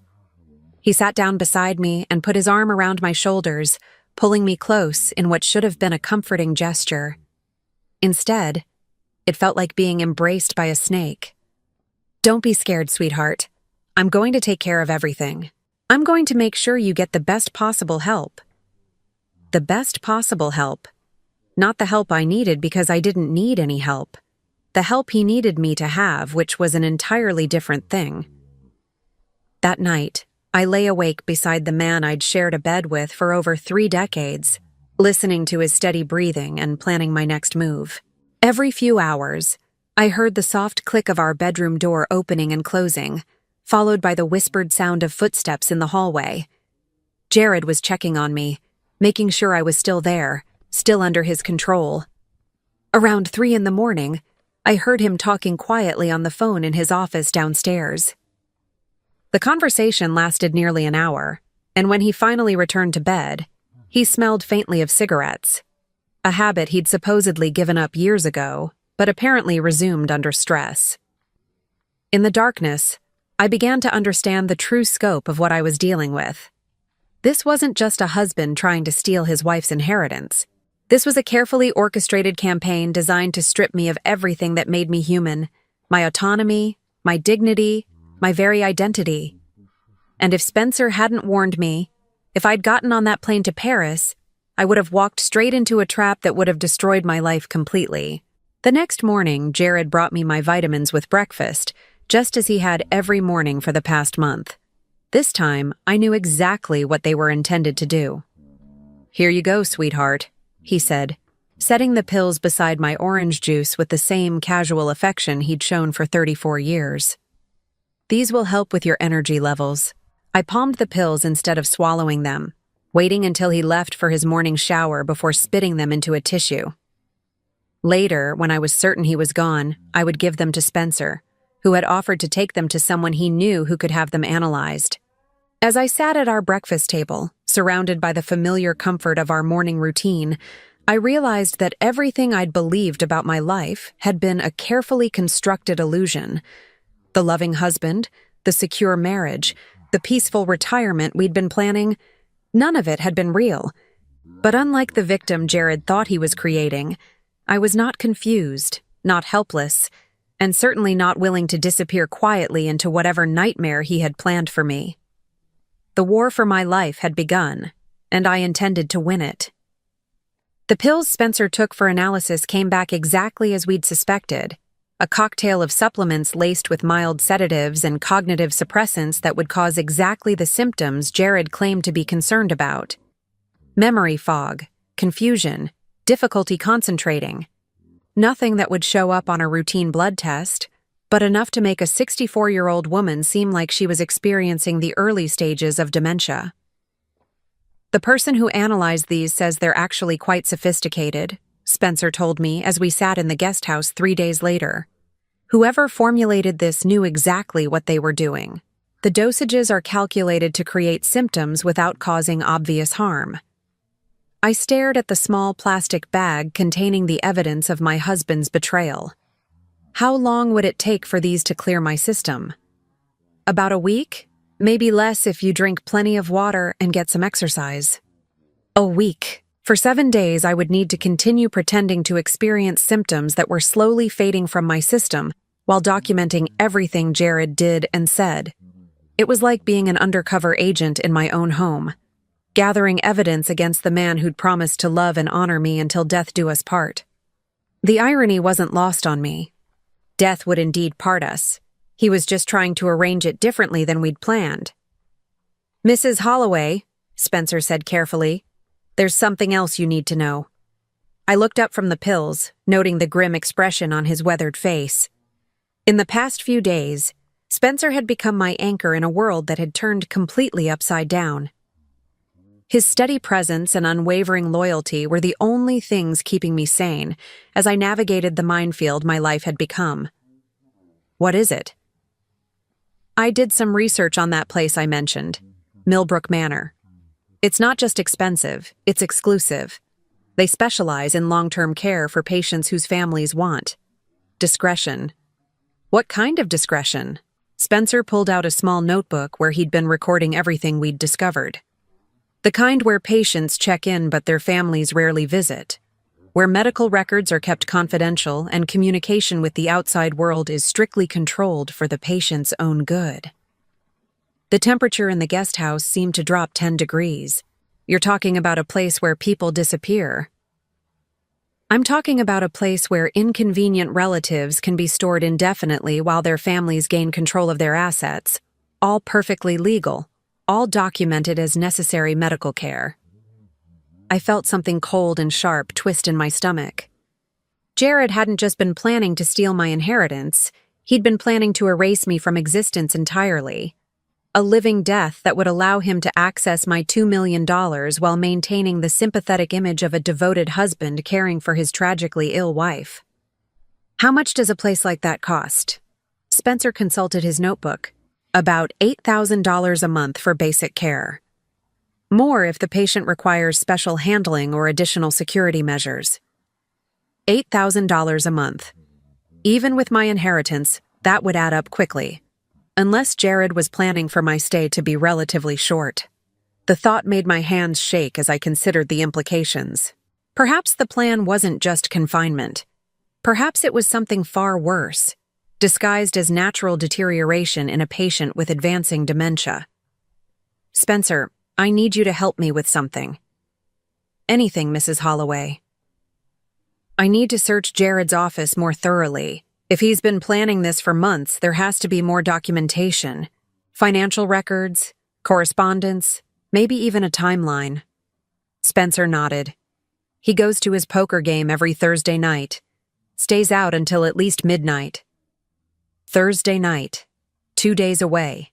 Speaker 1: He sat down beside me and put his arm around my shoulders, pulling me close in what should have been a comforting gesture. Instead, it felt like being embraced by a snake. "Don't be scared, sweetheart. I'm going to take care of everything. I'm going to make sure you get the best possible help." The best possible help. Not the help I needed because I didn't need any help. The help he needed me to have, which was an entirely different thing. That night, I lay awake beside the man I'd shared a bed with for over 3 decades, listening to his steady breathing and planning my next move. Every few hours, I heard the soft click of our bedroom door opening and closing, followed by the whispered sound of footsteps in the hallway. Jared was checking on me, making sure I was still there, still under his control. Around 3 in the morning, I heard him talking quietly on the phone in his office downstairs. The conversation lasted nearly an hour, and when he finally returned to bed, he smelled faintly of cigarettes, a habit he'd supposedly given up years ago, but apparently resumed under stress. In the darkness, I began to understand the true scope of what I was dealing with. This wasn't just a husband trying to steal his wife's inheritance. This was a carefully orchestrated campaign designed to strip me of everything that made me human, my autonomy, my dignity, my very identity. And if Spencer hadn't warned me, if I'd gotten on that plane to Paris, I would have walked straight into a trap that would have destroyed my life completely. The next morning, Jared brought me my vitamins with breakfast, just as he had every morning for the past month. This time, I knew exactly what they were intended to do. "Here you go, sweetheart," he said, setting the pills beside my orange juice with the same casual affection he'd shown for 34 years. "These will help with your energy levels." I palmed the pills instead of swallowing them, waiting until he left for his morning shower before spitting them into a tissue. Later, when I was certain he was gone, I would give them to Spencer, who had offered to take them to someone he knew who could have them analyzed. As I sat at our breakfast table, surrounded by the familiar comfort of our morning routine, I realized that everything I'd believed about my life had been a carefully constructed illusion. The loving husband, the secure marriage, the peaceful retirement we'd been planning, none of it had been real. But unlike the victim Jared thought he was creating, I was not confused, not helpless, and certainly not willing to disappear quietly into whatever nightmare he had planned for me. The war for my life had begun, and I intended to win it. The pills Spencer took for analysis came back exactly as we'd suspected, a cocktail of supplements laced with mild sedatives and cognitive suppressants that would cause exactly the symptoms Jared claimed to be concerned about. Memory fog, confusion, difficulty concentrating. Nothing that would show up on a routine blood test, but enough to make a 64-year-old woman seem like she was experiencing the early stages of dementia. The person who analyzed these says they're actually quite sophisticated, Spencer told me as we sat in the guest house 3 days later. Whoever formulated this knew exactly what they were doing. The dosages are calculated to create symptoms without causing obvious harm. I stared at the small plastic bag containing the evidence of my husband's betrayal. How long would it take for these to clear my system? About a week? Maybe less if you drink plenty of water and get some exercise. A week. For 7 days, I would need to continue pretending to experience symptoms that were slowly fading from my system while documenting everything Jared did and said. It was like being an undercover agent in my own home, gathering evidence against the man who'd promised to love and honor me until death do us part. The irony wasn't lost on me. Death would indeed part us. He was just trying to arrange it differently than we'd planned. "Mrs. Holloway," Spencer said carefully, "there's something else you need to know." I looked up from the pills, noting the grim expression on his weathered face. In the past few days, Spencer had become my anchor in a world that had turned completely upside down. His steady presence and unwavering loyalty were the only things keeping me sane as I navigated the minefield my life had become. "What is it?" "I did some research on that place I mentioned, Millbrook Manor. It's not just expensive, it's exclusive. They specialize in long-term care for patients whose families want discretion." "What kind of discretion?" Spencer pulled out a small notebook where he'd been recording everything we'd discovered. "The kind where patients check in but their families rarely visit, where medical records are kept confidential and communication with the outside world is strictly controlled for the patient's own good." The temperature in the guest house seemed to drop 10 degrees. "You're talking about a place where people disappear." "I'm talking about a place where inconvenient relatives can be stored indefinitely while their families gain control of their assets, all perfectly legal, all documented as necessary medical care." I felt something cold and sharp twist in my stomach. Jared hadn't just been planning to steal my inheritance, he'd been planning to erase me from existence entirely. A living death that would allow him to access my $2 million while maintaining the sympathetic image of a devoted husband caring for his tragically ill wife. "How much does a place like that cost?" Spencer consulted his notebook. "About $8,000 a month for basic care. More if the patient requires special handling or additional security measures." $8,000 a month. Even with my inheritance, that would add up quickly. Unless Jared was planning for my stay to be relatively short. The thought made my hands shake as I considered the implications. Perhaps the plan wasn't just confinement. Perhaps it was something far worse, disguised as natural deterioration in a patient with advancing dementia. "Spencer, I need you to help me with something." "Anything, Mrs. Holloway." "I need to search Jared's office more thoroughly. If he's been planning this for months, there has to be more documentation. Financial records, correspondence, maybe even a timeline." Spencer nodded. "He goes to his poker game every Thursday night. Stays out until at least midnight." Thursday night. 2 days away.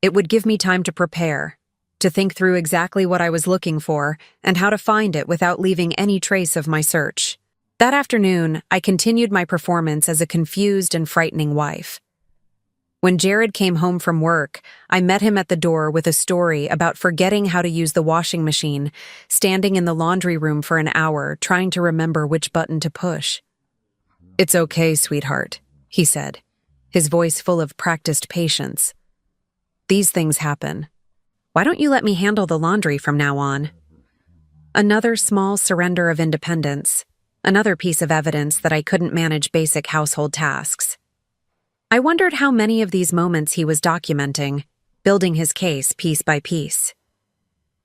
Speaker 1: It would give me time to prepare, to think through exactly what I was looking for and how to find it without leaving any trace of my search. That afternoon, I continued my performance as a confused and frightening wife. When Jared came home from work, I met him at the door with a story about forgetting how to use the washing machine, standing in the laundry room for an hour trying to remember which button to push. "It's okay, sweetheart," he said, his voice full of practiced patience. "These things happen. Why don't you let me handle the laundry from now on?" Another small surrender of independence. Another piece of evidence that I couldn't manage basic household tasks. I wondered how many of these moments he was documenting, building his case piece by piece.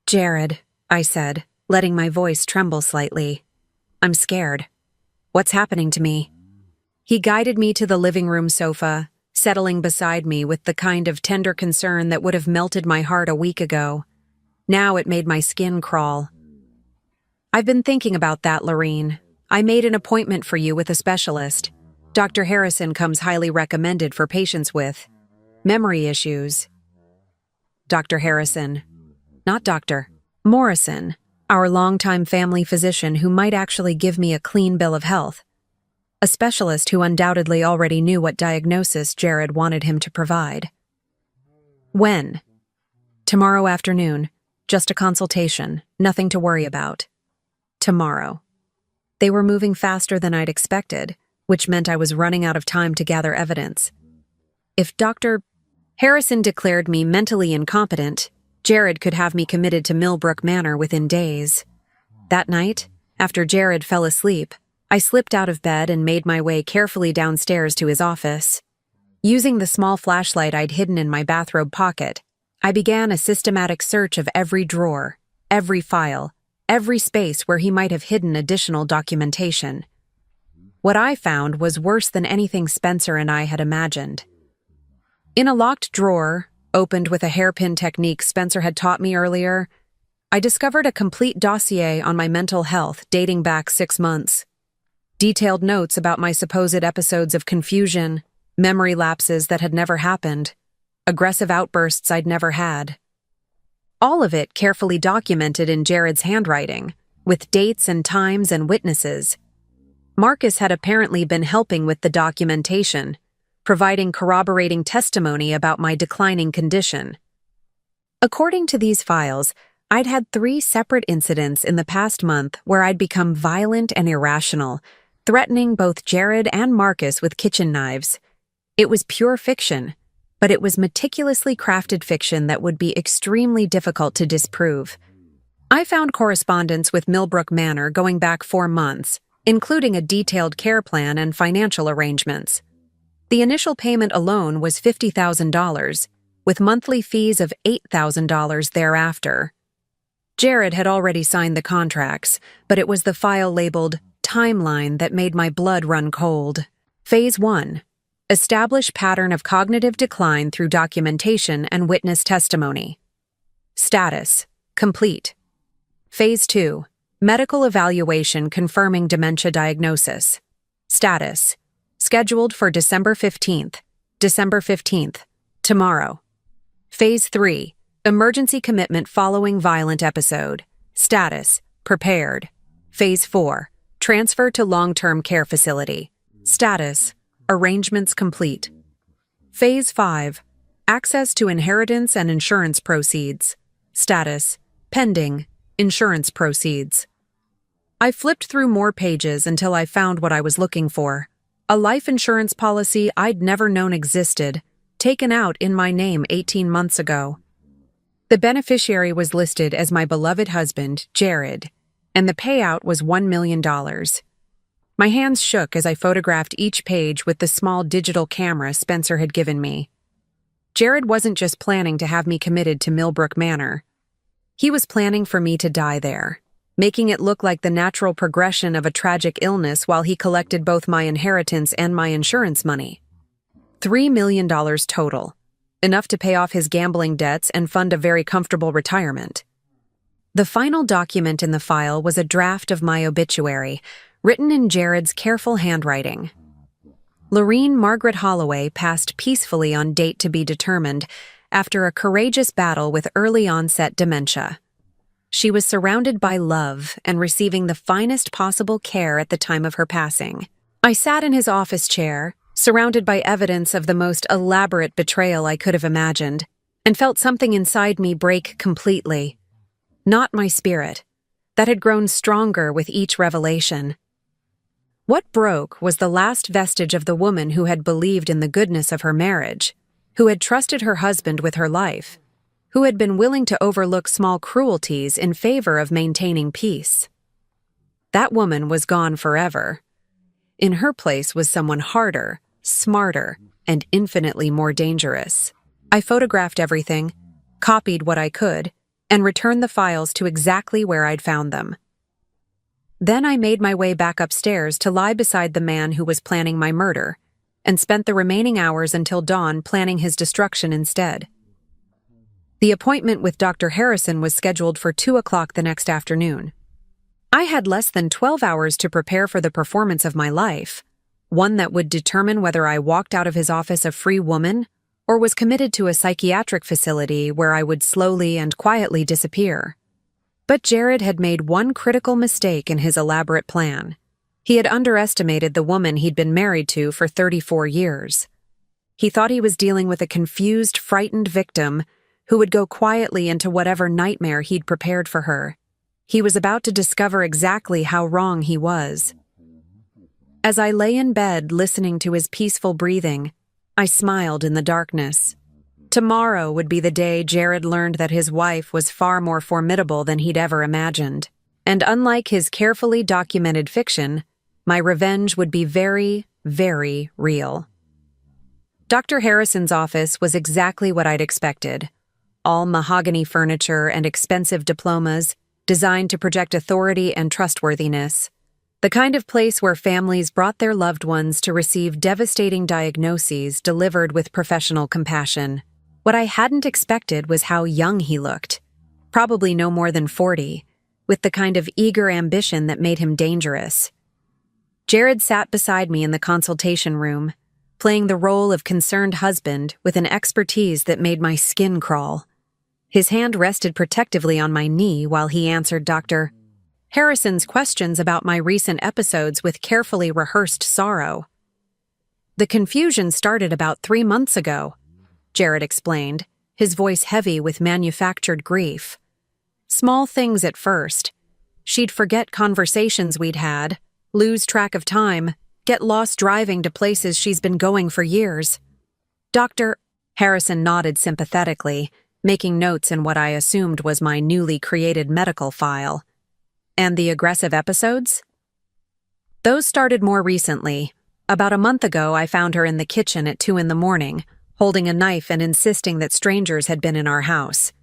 Speaker 1: "Jared," I said, letting my voice tremble slightly. "I'm scared. What's happening to me?" He guided me to the living room sofa, settling beside me with the kind of tender concern that would have melted my heart a week ago. Now it made my skin crawl. "I've been thinking about that, Lorene. I made an appointment for you with a specialist. Dr. Harrison comes highly recommended for patients with memory issues." "Dr. Harrison, not Dr. Morrison." our longtime family physician who might actually give me a clean bill of health, a specialist who undoubtedly already knew what diagnosis Jared wanted him to provide. When? Tomorrow afternoon. Just a consultation, nothing to worry about. Tomorrow. They were moving faster than I'd expected, which meant I was running out of time to gather evidence. If Dr. Harrison declared me mentally incompetent, Jared could have me committed to Millbrook Manor within days. That night, after Jared fell asleep, I slipped out of bed and made my way carefully downstairs to his office. Using the small flashlight I'd hidden in my bathrobe pocket, I began a systematic search of every drawer, every file, every space where he might have hidden additional documentation. What I found was worse than anything Spencer and I had imagined. In a locked drawer, opened with a hairpin technique Spencer had taught me earlier, I discovered a complete dossier on my mental health dating back 6 months. Detailed notes about my supposed episodes of confusion, memory lapses that had never happened, aggressive outbursts I'd never had. All of it carefully documented in Jared's handwriting, with dates and times and witnesses. Marcus had apparently been helping with the documentation, providing corroborating testimony about my declining condition. According to these files, I'd had 3 separate incidents in the past month where I'd become violent and irrational, threatening both Jared and Marcus with kitchen knives. It was pure fiction, but it was meticulously crafted fiction that would be extremely difficult to disprove. I found correspondence with Millbrook Manor going back 4 months, including a detailed care plan and financial arrangements. The initial payment alone was $50,000, with monthly fees of $8,000 thereafter. Jared had already signed the contracts, but it was the file labeled Timeline that made my blood run cold. Phase 1. Establish pattern of cognitive decline through documentation and witness testimony. Status. Complete. Phase 2. Medical evaluation confirming dementia diagnosis. Status. Scheduled for December 15th. December 15th. Tomorrow. Phase 3. Emergency commitment following violent episode. Status. Prepared. Phase 4. Transfer to long-term care facility. Status. Arrangements complete. Phase 5. Access to inheritance and insurance proceeds. Status. Pending. Insurance proceeds. I flipped through more pages until I found what I was looking for. A life insurance policy I'd never known existed, taken out in my name 18 months ago. The beneficiary was listed as my beloved husband, Jared, and the payout was $1 million. My hands shook as I photographed each page with the small digital camera Spencer had given me. Jared wasn't just planning to have me committed to Millbrook Manor. He was planning for me to die there, making it look like the natural progression of a tragic illness while he collected both my inheritance and my insurance money. $3 million total, enough to pay off his gambling debts and fund a very comfortable retirement. The final document in the file was a draft of my obituary, written in Jared's careful handwriting. Lorene Margaret Holloway passed peacefully on date to be determined after a courageous battle with early-onset dementia. She was surrounded by love and receiving the finest possible care at the time of her passing. I sat in his office chair, surrounded by evidence of the most elaborate betrayal I could have imagined, and felt something inside me break completely. Not my spirit, that had grown stronger with each revelation. What broke was the last vestige of the woman who had believed in the goodness of her marriage, who had trusted her husband with her life, who had been willing to overlook small cruelties in favor of maintaining peace. That woman was gone forever. In her place was someone harder, smarter, and infinitely more dangerous. I photographed everything, copied what I could, and returned the files to exactly where I'd found them. Then I made my way back upstairs to lie beside the man who was planning my murder, and spent the remaining hours until dawn planning his destruction instead. The appointment with Dr. Harrison was scheduled for 2 o'clock the next afternoon. I had less than 12 hours to prepare for the performance of my life, one that would determine whether I walked out of his office a free woman or was committed to a psychiatric facility where I would slowly and quietly disappear. But Jared had made one critical mistake in his elaborate plan. He had underestimated the woman he'd been married to for 34 years. He thought he was dealing with a confused, frightened victim who would go quietly into whatever nightmare he'd prepared for her. He was about to discover exactly how wrong he was. As I lay in bed listening to his peaceful breathing, I smiled in the darkness. Tomorrow would be the day Jared learned that his wife was far more formidable than he'd ever imagined. And unlike his carefully documented fiction, my revenge would be very, very real. Dr. Harrison's office was exactly what I'd expected. All mahogany furniture and expensive diplomas, designed to project authority and trustworthiness. The kind of place where families brought their loved ones to receive devastating diagnoses delivered with professional compassion. What I hadn't expected was how young he looked. Probably no more than 40, with the kind of eager ambition that made him dangerous. Jared sat beside me in the consultation room, playing the role of concerned husband with an expertise that made my skin crawl. His hand rested protectively on my knee while he answered Dr. Harrison's questions about my recent episodes with carefully rehearsed sorrow. The confusion started about 3 months ago, Jared explained, his voice heavy with manufactured grief. Small things at first. She'd forget conversations we'd had, lose track of time, get lost driving to places she's been going for years. Dr. Harrison nodded sympathetically, making notes in what I assumed was my newly created medical file. And the aggressive episodes? Those started more recently. About a month ago, I found her in the kitchen at 2 a.m, holding a knife and insisting that strangers had been in our house.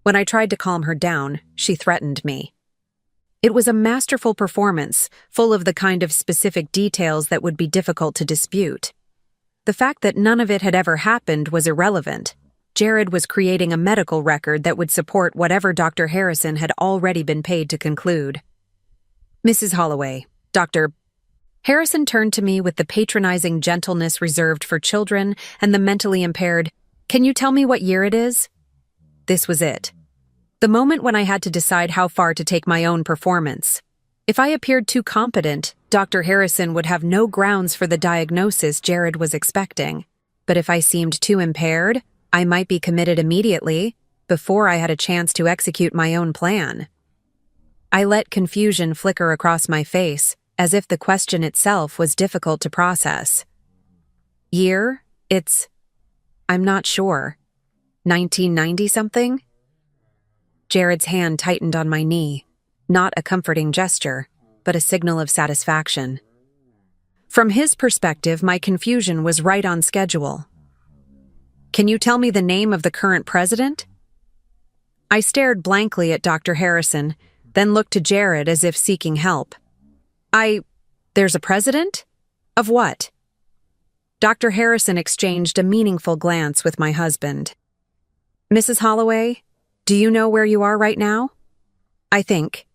Speaker 1: When I tried to calm her down, she threatened me. It was a masterful performance, full of the kind of specific details that would be difficult to dispute. The fact that none of it had ever happened was irrelevant. Jared was creating a medical record that would support whatever Dr. Harrison had already been paid to conclude. Mrs. Holloway, Dr. Harrison turned to me with the patronizing gentleness reserved for children and the mentally impaired. Can you tell me what year it is? This was it. The moment when I had to decide how far to take my own performance. If I appeared too competent, Dr. Harrison would have no grounds for the diagnosis Jared was expecting. But if I seemed too impaired, I might be committed immediately, before I had a chance to execute my own plan. I let confusion flicker across my face, as if the question itself was difficult to process. Year? I'm not sure. 1990-something? Jared's hand tightened on my knee, not a comforting gesture, but a signal of satisfaction. From his perspective, my confusion was right on schedule. Can you tell me the name of the current president? I stared blankly at Dr. Harrison, then looked to Jared as if seeking help. There's a president? Of what? Dr. Harrison exchanged a meaningful glance with my husband. Mrs. Holloway, do you know where you are right now? I think.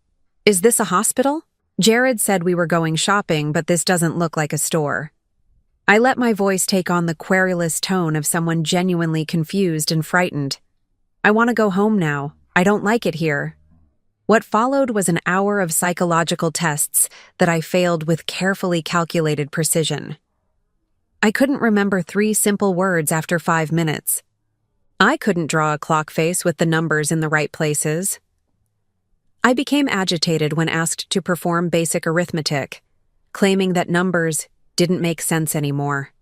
Speaker 1: Is this a hospital? Jared said we were going shopping, but this doesn't look like a store. I let my voice take on the querulous tone of someone genuinely confused and frightened. I want to go home now. I don't like it here. What followed was an hour of psychological tests that I failed with carefully calculated precision. I couldn't remember 3 simple words after 5 minutes. I couldn't draw a clock face with the numbers in the right places. I became agitated when asked to perform basic arithmetic, claiming that numbers didn't make sense anymore.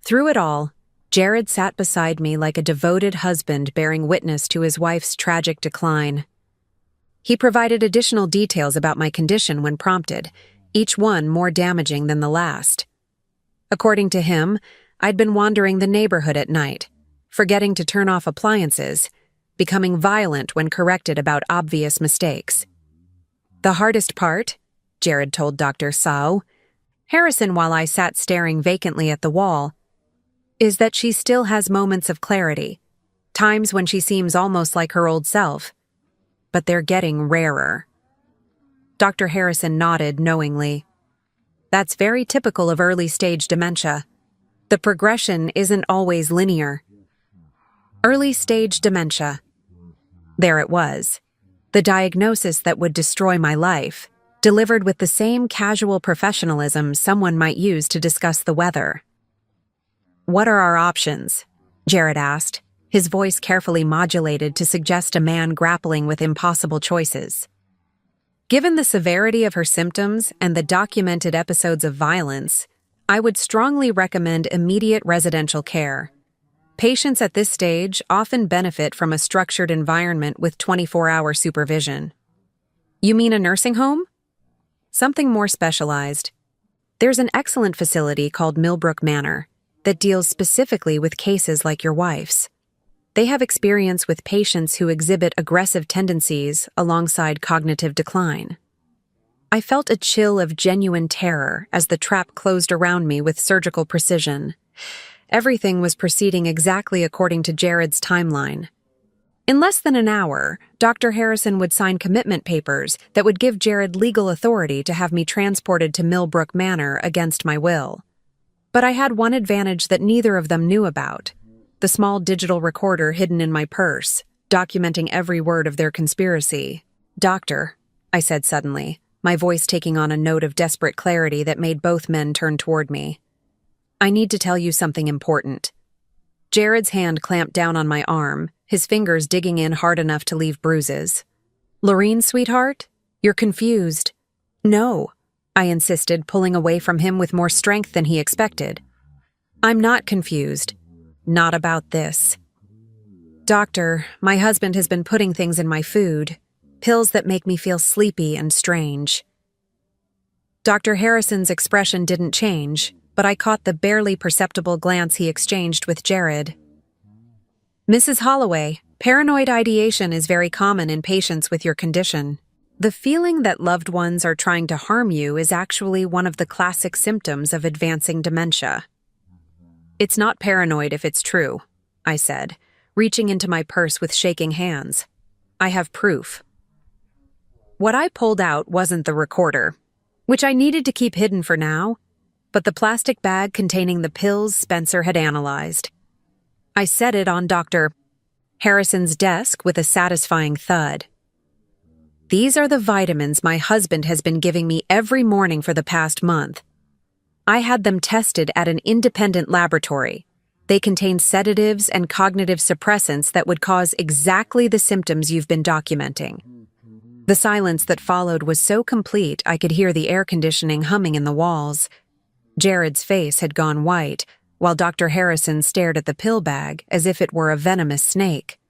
Speaker 1: Through it all, Jared sat beside me like a devoted husband bearing witness to his wife's tragic decline. He provided additional details about my condition when prompted, each one more damaging than the last. According to him, I'd been wandering the neighborhood at night, forgetting to turn off appliances, becoming violent when corrected about obvious mistakes. The hardest part, Jared told Dr. Sao, Harrison while I sat staring vacantly at the wall, is that she still has moments of clarity, times when she seems almost like her old self. But they're getting rarer. Dr. Harrison nodded knowingly. That's very typical of early-stage dementia. The progression isn't always linear. Early-stage dementia. There it was. The diagnosis that would destroy my life, delivered with the same casual professionalism someone might use to discuss the weather. "What are our options?" Jared asked, his voice carefully modulated to suggest a man grappling with impossible choices. Given the severity of her symptoms and the documented episodes of violence, I would strongly recommend immediate residential care. Patients at this stage often benefit from a structured environment with 24-hour supervision. "You mean a nursing home?" "Something more specialized. There's an excellent facility called Millbrook Manor that deals specifically with cases like your wife's. They have experience with patients who exhibit aggressive tendencies alongside cognitive decline." I felt a chill of genuine terror as the trap closed around me with surgical precision. Everything was proceeding exactly according to Jared's timeline. In less than an hour, Dr. Harrison would sign commitment papers that would give Jared legal authority to have me transported to Millbrook Manor against my will. But I had one advantage that neither of them knew about: the small digital recorder hidden in my purse, documenting every word of their conspiracy. "Doctor," I said suddenly, my voice taking on a note of desperate clarity that made both men turn toward me. "I need to tell you something important." Jared's hand clamped down on my arm, his fingers digging in hard enough to leave bruises. "Lorene, sweetheart? You're confused." "No," I insisted, pulling away from him with more strength than he expected. "I'm not confused. Not about this. Doctor, my husband has been putting things in my food, pills that make me feel sleepy and strange." Dr. Harrison's expression didn't change, but I caught the barely perceptible glance he exchanged with Jared. "Mrs. Holloway, paranoid ideation is very common in patients with your condition. The feeling that loved ones are trying to harm you is actually one of the classic symptoms of advancing dementia." "It's not paranoid if it's true," I said, reaching into my purse with shaking hands. "I have proof." What I pulled out wasn't the recorder, which I needed to keep hidden for now, but the plastic bag containing the pills Spencer had analyzed. I set it on Dr. Harrison's desk with a satisfying thud. "These are the vitamins my husband has been giving me every morning for the past month. I had them tested at an independent laboratory. They contain sedatives and cognitive suppressants that would cause exactly the symptoms you've been documenting." The silence that followed was so complete I could hear the air conditioning humming in the walls. Jared's face had gone white, while Dr. Harrison stared at the pill bag as if it were a venomous snake.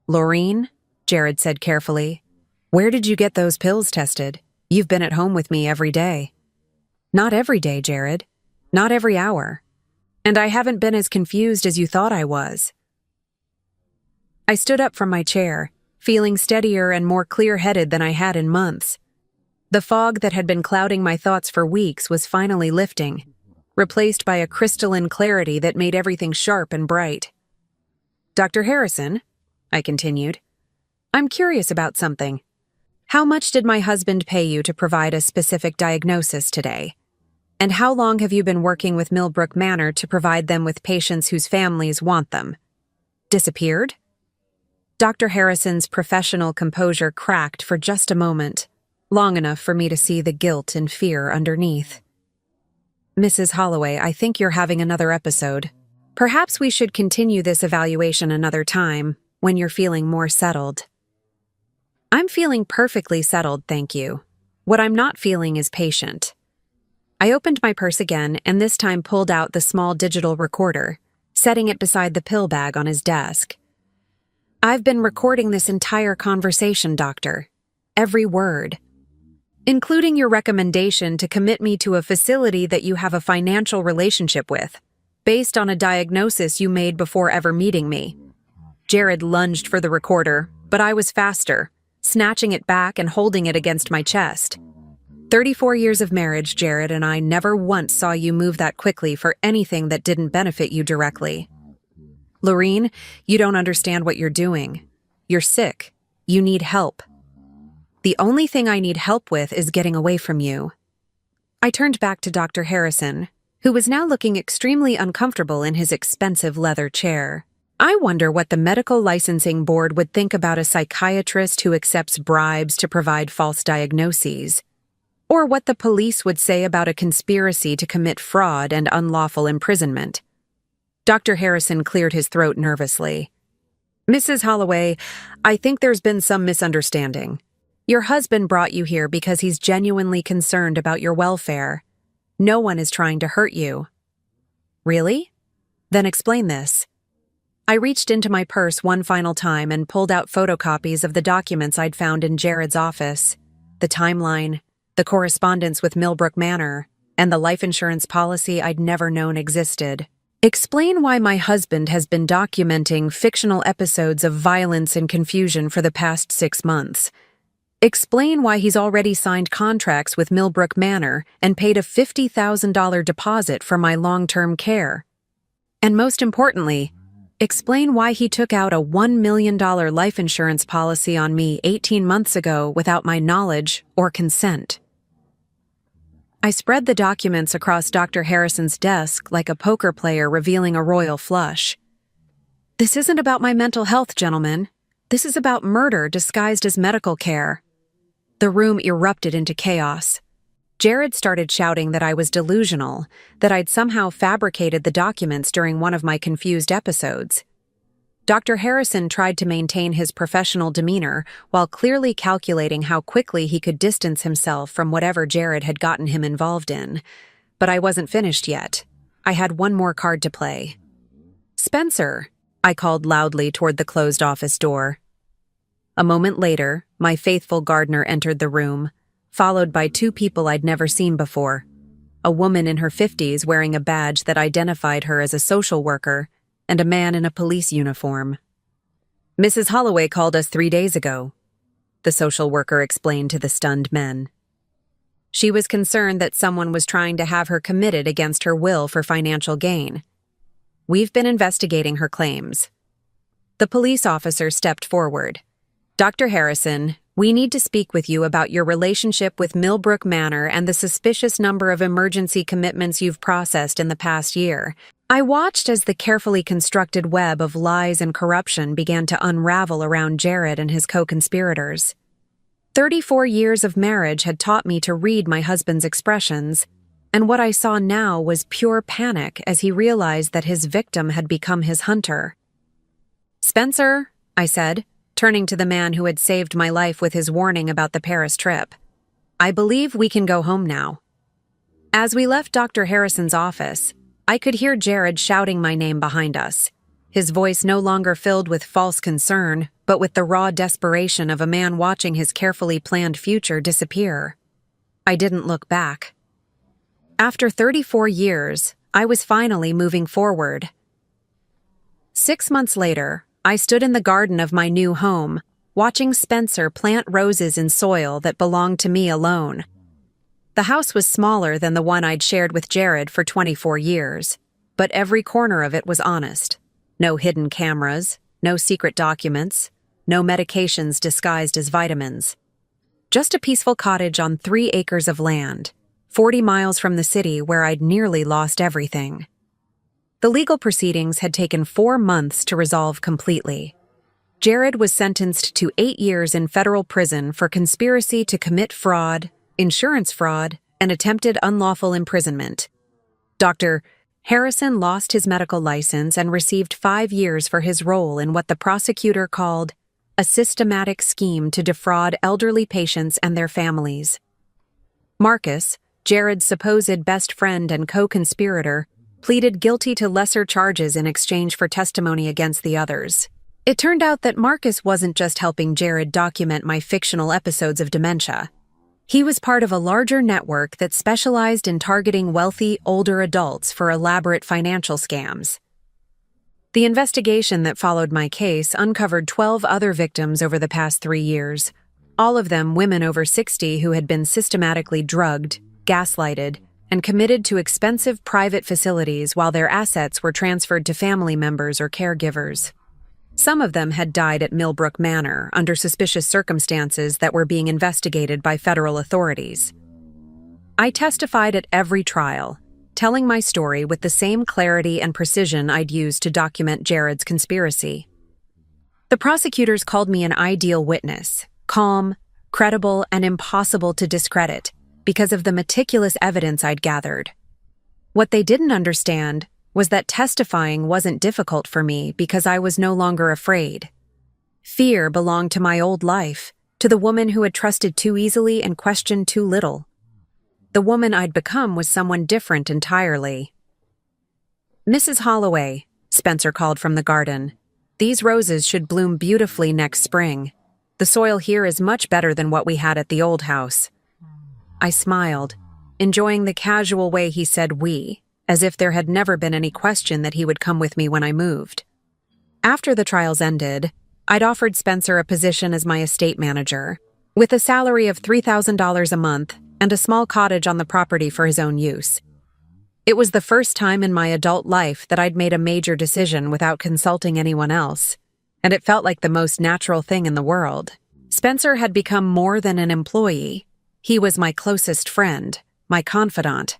Speaker 1: "Lorene," Jared said carefully, "where did you get those pills tested? You've been at home with me every day." "Not every day, Jared. Not every hour. And I haven't been as confused as you thought I was." I stood up from my chair, feeling steadier and more clear-headed than I had in months. The fog that had been clouding my thoughts for weeks was finally lifting, replaced by a crystalline clarity that made everything sharp and bright. "Dr. Harrison," I continued, "I'm curious about something. How much did my husband pay you to provide a specific diagnosis today? And how long have you been working with Millbrook Manor to provide them with patients whose families want them? Disappeared?" Dr. Harrison's professional composure cracked for just a moment, long enough for me to see the guilt and fear underneath. "Mrs. Holloway, I think you're having another episode. Perhaps we should continue this evaluation another time, when you're feeling more settled." "I'm feeling perfectly settled, thank you. What I'm not feeling is patient." I opened my purse again and this time pulled out the small digital recorder, setting it beside the pill bag on his desk. "I've been recording this entire conversation, doctor. Every word. Including your recommendation to commit me to a facility that you have a financial relationship with, based on a diagnosis you made before ever meeting me." Jared lunged for the recorder, but I was faster, snatching it back and holding it against my chest. 34 years of marriage, Jared, and I never once saw you move that quickly for anything that didn't benefit you directly. "Lorene, you don't understand what you're doing. You're sick. You need help. The only thing I need help with is getting away from you." I turned back to Dr. Harrison, who was now looking extremely uncomfortable in his expensive leather chair. I wonder what the medical licensing board would think about a psychiatrist who accepts bribes to provide false diagnoses, or what the police would say about a conspiracy to commit fraud and unlawful imprisonment. Dr. Harrison cleared his throat nervously. Mrs. Holloway, I think there's been some misunderstanding. Your husband brought you here because he's genuinely concerned about your welfare. No one is trying to hurt you. Really? Then explain this. I reached into my purse one final time and pulled out photocopies of the documents I'd found in Jared's office. The timeline, the correspondence with Millbrook Manor, and the life insurance policy I'd never known existed. Explain why my husband has been documenting fictional episodes of violence and confusion for the past 6 months. Explain why he's already signed contracts with Millbrook Manor and paid a $50,000 deposit for my long-term care. And most importantly, explain why he took out a $1 million life insurance policy on me 18 months ago without my knowledge or consent. I spread the documents across Dr. Harrison's desk like a poker player revealing a royal flush. This isn't about my mental health, gentlemen. This is about murder disguised as medical care. The room erupted into chaos. Jared started shouting that I was delusional, that I'd somehow fabricated the documents during one of my confused episodes. Dr. Harrison tried to maintain his professional demeanor while clearly calculating how quickly he could distance himself from whatever Jared had gotten him involved in. But I wasn't finished yet. I had one more card to play. Spencer, I called loudly toward the closed office door. A moment later, my faithful gardener entered the room, followed by 2 people I'd never seen before. A woman in her 50s wearing a badge that identified her as a social worker, and a man in a police uniform. Mrs. Holloway called us 3 days ago, the social worker explained to the stunned men. She was concerned that someone was trying to have her committed against her will for financial gain. We've been investigating her claims. The police officer stepped forward. Dr. Harrison, we need to speak with you about your relationship with Millbrook Manor and the suspicious number of emergency commitments you've processed in the past year. I watched as the carefully constructed web of lies and corruption began to unravel around Jared and his co-conspirators. 34 years of marriage had taught me to read my husband's expressions, and what I saw now was pure panic as he realized that his victim had become his hunter. Spencer, I said, turning to the man who had saved my life with his warning about the Paris trip. I believe we can go home now. As we left Dr. Harrison's office, I could hear Jared shouting my name behind us, his voice no longer filled with false concern, but with the raw desperation of a man watching his carefully planned future disappear. I didn't look back. After 34 years, I was finally moving forward. 6 months later, I stood in the garden of my new home, watching Spencer plant roses in soil that belonged to me alone. The house was smaller than the one I'd shared with Jared for 24 years, but every corner of it was honest. No hidden cameras, no secret documents, no medications disguised as vitamins. Just a peaceful cottage on 3 acres of land, 40 miles from the city where I'd nearly lost everything. The legal proceedings had taken 4 months to resolve completely. Jared was sentenced to 8 years in federal prison for conspiracy to commit fraud, insurance fraud, and attempted unlawful imprisonment. Dr. Harrison lost his medical license and received 5 years for his role in what the prosecutor called a systematic scheme to defraud elderly patients and their families. Marcus, Jared's supposed best friend and co-conspirator, pleaded guilty to lesser charges in exchange for testimony against the others. It turned out that Marcus wasn't just helping Jared document my fictional episodes of dementia. He was part of a larger network that specialized in targeting wealthy, older adults for elaborate financial scams. The investigation that followed my case uncovered 12 other victims over the past 3 years, all of them women over 60 who had been systematically drugged, gaslighted, and committed to expensive private facilities while their assets were transferred to family members or caregivers. Some of them had died at Millbrook Manor under suspicious circumstances that were being investigated by federal authorities. I testified at every trial, telling my story with the same clarity and precision I'd used to document Jared's conspiracy. The prosecutors called me an ideal witness, calm, credible, and impossible to discredit because of the meticulous evidence I'd gathered. What they didn't understand was that testifying wasn't difficult for me because I was no longer afraid. Fear belonged to my old life, to the woman who had trusted too easily and questioned too little. The woman I'd become was someone different entirely. "Mrs. Holloway," Spencer called from the garden, "these roses should bloom beautifully next spring. The soil here is much better than what we had at the old house." I smiled, enjoying the casual way he said "we," as if there had never been any question that he would come with me when I moved. After the trials ended, I'd offered Spencer a position as my estate manager, with a salary of $3,000 a month and a small cottage on the property for his own use. It was the first time in my adult life that I'd made a major decision without consulting anyone else, and it felt like the most natural thing in the world. Spencer had become more than an employee. He was my closest friend, my confidant,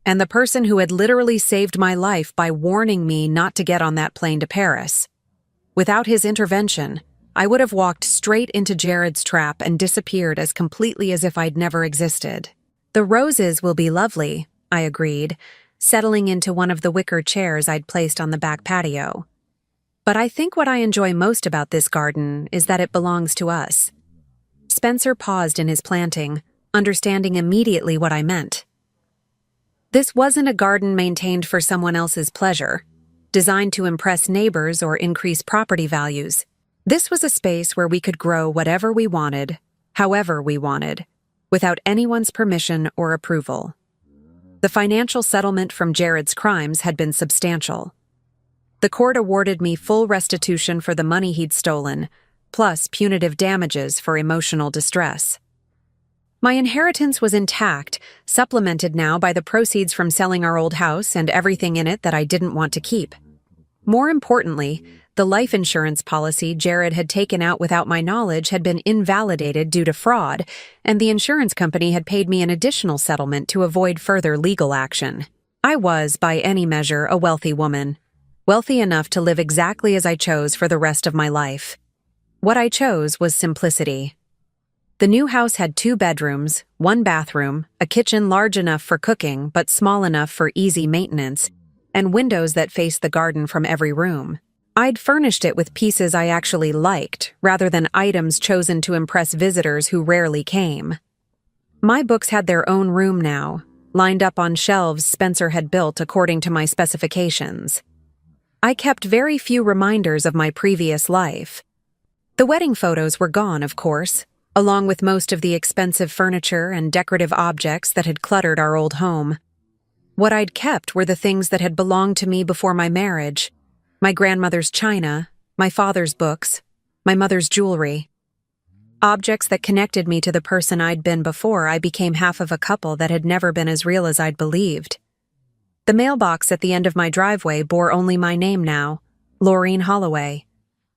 Speaker 1: and the person who had literally saved my life by warning me not to get on that plane to Paris. Without his intervention, I would have walked straight into Jared's trap and disappeared as completely as if I'd never existed. "The roses will be lovely," I agreed, settling into one of the wicker chairs I'd placed on the back patio. "But I think what I enjoy most about this garden is that it belongs to us." Spencer paused in his planting, understanding immediately what I meant. This wasn't a garden maintained for someone else's pleasure, designed to impress neighbors or increase property values. This was a space where we could grow whatever we wanted, however we wanted, without anyone's permission or approval. The financial settlement from Jared's crimes had been substantial. The court awarded me full restitution for the money he'd stolen, plus punitive damages for emotional distress. My inheritance was intact, supplemented now by the proceeds from selling our old house and everything in it that I didn't want to keep. More importantly, the life insurance policy Jared had taken out without my knowledge had been invalidated due to fraud, and the insurance company had paid me an additional settlement to avoid further legal action. I was, by any measure, a wealthy woman, wealthy enough to live exactly as I chose for the rest of my life. What I chose was simplicity. The new house had 2 bedrooms, 1 bathroom, a kitchen large enough for cooking but small enough for easy maintenance, and windows that faced the garden from every room. I'd furnished it with pieces I actually liked, rather than items chosen to impress visitors who rarely came. My books had their own room now, lined up on shelves Spencer had built according to my specifications. I kept very few reminders of my previous life. The wedding photos were gone, of course, along with most of the expensive furniture and decorative objects that had cluttered our old home. What I'd kept were the things that had belonged to me before my marriage: my grandmother's china, my father's books, my mother's jewelry. Objects that connected me to the person I'd been before I became half of a couple that had never been as real as I'd believed. The mailbox at the end of my driveway bore only my name now, Laureen Holloway.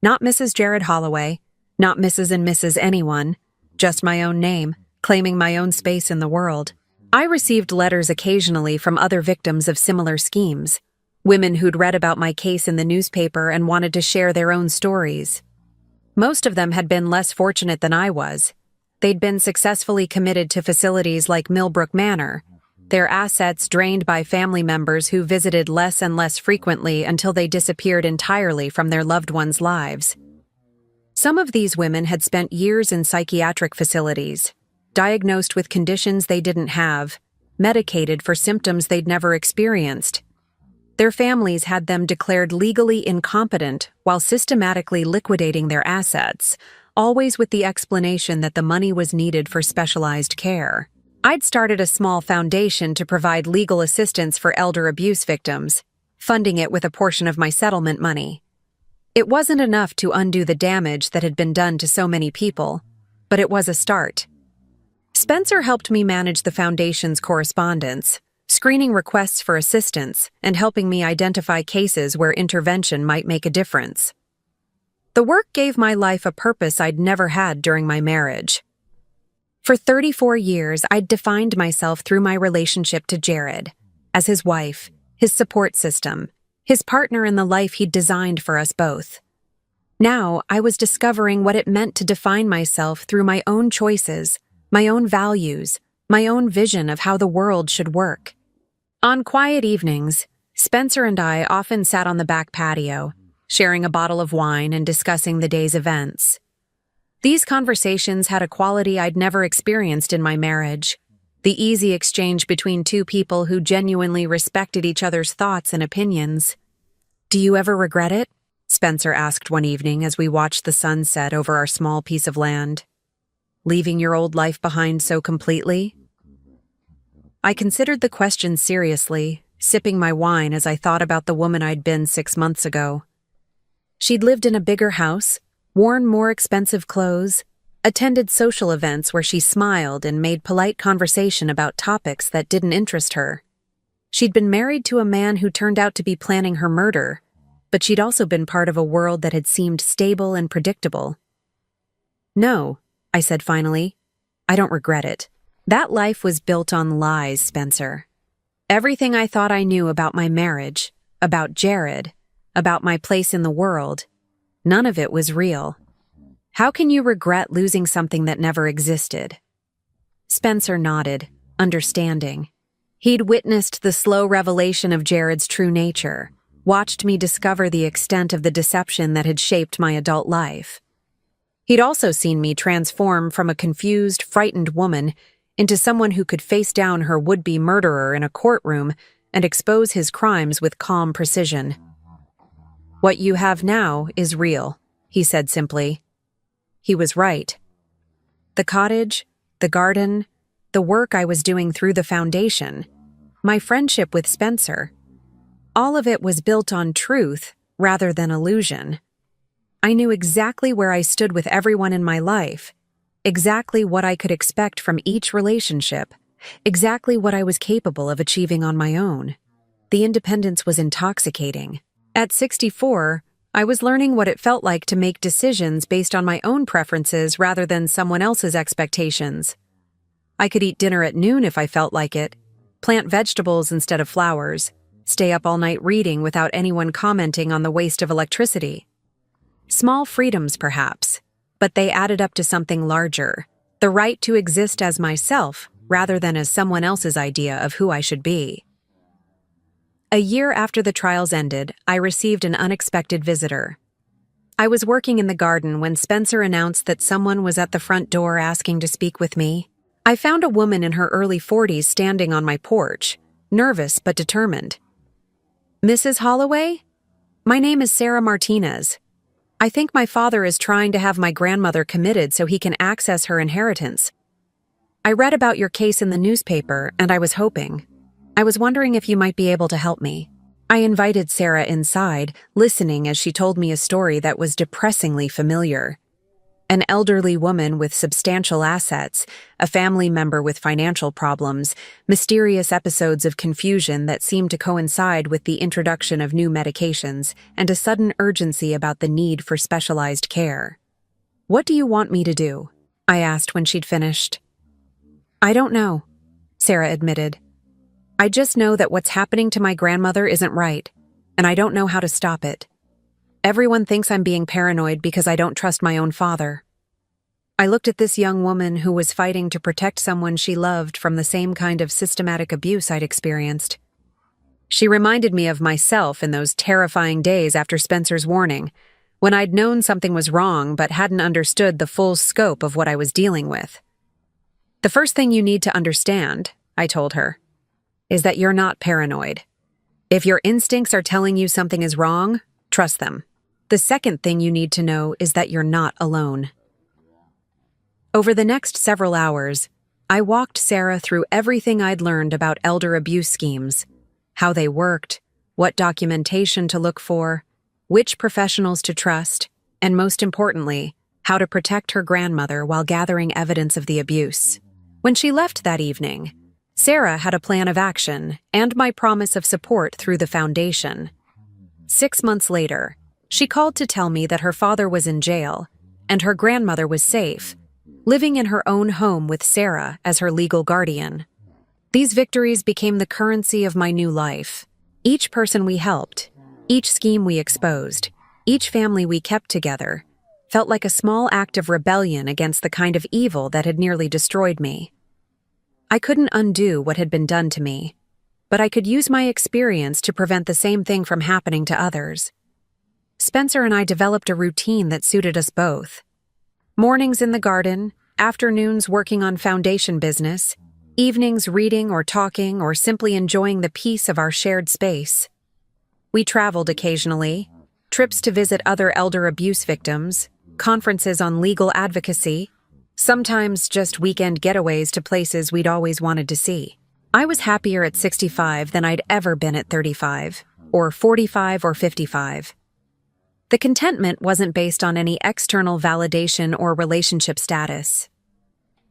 Speaker 1: Not Mrs. Jared Holloway, not Mrs. and Mrs. anyone, just my own name, claiming my own space in the world. I received letters occasionally from other victims of similar schemes, women who'd read about my case in the newspaper and wanted to share their own stories. Most of them had been less fortunate than I was. They'd been successfully committed to facilities like Millbrook Manor, their assets drained by family members who visited less and less frequently until they disappeared entirely from their loved ones' lives. Some of these women had spent years in psychiatric facilities, diagnosed with conditions they didn't have, medicated for symptoms they'd never experienced. Their families had them declared legally incompetent while systematically liquidating their assets, always with the explanation that the money was needed for specialized care. I'd started a small foundation to provide legal assistance for elder abuse victims, funding it with a portion of my settlement money. It wasn't enough to undo the damage that had been done to so many people, but it was a start. Spencer helped me manage the foundation's correspondence, screening requests for assistance and helping me identify cases where intervention might make a difference. The work gave my life a purpose I'd never had during my marriage. For 34 years, I'd defined myself through my relationship to Jared. as his wife, his support system, his partner in the life he'd designed for us both. Now, I was discovering what it meant to define myself through my own choices, my own values, my own vision of how the world should work. On quiet evenings, Spencer and I often sat on the back patio, sharing a bottle of wine and discussing the day's events. These conversations had a quality I'd never experienced in my marriage, the easy exchange between two people who genuinely respected each other's thoughts and opinions. "Do you ever regret it?" Spencer asked one evening as we watched the sun set over our small piece of land. "Leaving your old life behind so completely?" I considered the question seriously, sipping my wine as I thought about the woman I'd been 6 months ago. She'd lived in a bigger house, worn more expensive clothes, attended social events where she smiled and made polite conversation about topics that didn't interest her. She'd been married to a man who turned out to be planning her murder, but she'd also been part of a world that had seemed stable and predictable. "No," I said finally, "I don't regret it. That life was built on lies, Spencer. Everything I thought I knew about my marriage, about Jared, about my place in the world, none of it was real. How can you regret losing something that never existed?" Spencer nodded, understanding. He'd witnessed the slow revelation of Jared's true nature, watched me discover the extent of the deception that had shaped my adult life. He'd also seen me transform from a confused, frightened woman into someone who could face down her would-be murderer in a courtroom and expose his crimes with calm precision. "What you have now is real," he said simply. He was right. The cottage, the garden, the work I was doing through the foundation, my friendship with Spencer, all of it was built on truth rather than illusion. I knew exactly where I stood with everyone in my life, exactly what I could expect from each relationship, exactly what I was capable of achieving on my own. The independence was intoxicating. At 64, I was learning what it felt like to make decisions based on my own preferences rather than someone else's expectations. I could eat dinner at noon if I felt like it, plant vegetables instead of flowers, stay up all night reading without anyone commenting on the waste of electricity. Small freedoms, perhaps, but they added up to something larger, the right to exist as myself rather than as someone else's idea of who I should be. A year after the trials ended, I received an unexpected visitor. I was working in the garden when Spencer announced that someone was at the front door asking to speak with me. I found a woman in her early 40s standing on my porch, nervous but determined. "Mrs. Holloway? My name is Sarah Martinez. I think my father is trying to have my grandmother committed so he can access her inheritance. I read about your case in the newspaper, and I was wondering if you might be able to help me." I invited Sarah inside, listening as she told me a story that was depressingly familiar. An elderly woman with substantial assets, a family member with financial problems, mysterious episodes of confusion that seemed to coincide with the introduction of new medications, and a sudden urgency about the need for specialized care. "What do you want me to do?" I asked when she'd finished. "I don't know," Sarah admitted. "I just know that what's happening to my grandmother isn't right, and I don't know how to stop it. Everyone thinks I'm being paranoid because I don't trust my own father." I looked at this young woman who was fighting to protect someone she loved from the same kind of systematic abuse I'd experienced. She reminded me of myself in those terrifying days after Spencer's warning, when I'd known something was wrong but hadn't understood the full scope of what I was dealing with. "The first thing you need to understand," I told her, "is that you're not paranoid. If your instincts are telling you something is wrong, trust them. The second thing you need to know is that you're not alone." Over the next several hours, I walked Sarah through everything I'd learned about elder abuse schemes, how they worked, what documentation to look for, which professionals to trust, and most importantly, how to protect her grandmother while gathering evidence of the abuse. When she left that evening, Sarah had a plan of action and my promise of support through the foundation. 6 months later, she called to tell me that her father was in jail and her grandmother was safe, living in her own home with Sarah as her legal guardian. These victories became the currency of my new life. Each person we helped, each scheme we exposed, each family we kept together, felt like a small act of rebellion against the kind of evil that had nearly destroyed me. I couldn't undo what had been done to me, but I could use my experience to prevent the same thing from happening to others. Spencer and I developed a routine that suited us both. Mornings in the garden, afternoons working on foundation business, evenings reading or talking or simply enjoying the peace of our shared space. We traveled occasionally, trips to visit other elder abuse victims, conferences on legal advocacy, sometimes just weekend getaways to places we'd always wanted to see. I was happier at 65 than I'd ever been at 35, or 45 or 55. The contentment wasn't based on any external validation or relationship status.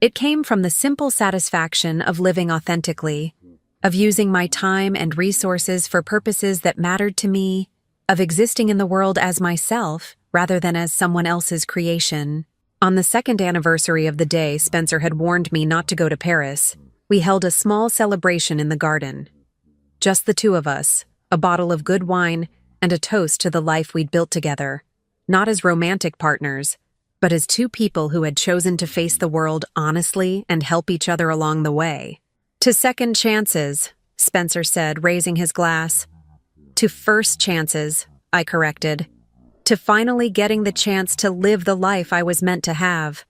Speaker 1: It came from the simple satisfaction of living authentically, of using my time and resources for purposes that mattered to me, of existing in the world as myself rather than as someone else's creation. On the second anniversary of the day Spencer had warned me not to go to Paris, we held a small celebration in the garden. Just the two of us, a bottle of good wine, and a toast to the life we'd built together, not as romantic partners, but as two people who had chosen to face the world honestly and help each other along the way. To second chances, Spencer said, raising his glass. To first chances, I corrected. To finally getting the chance to live the life I was meant to have.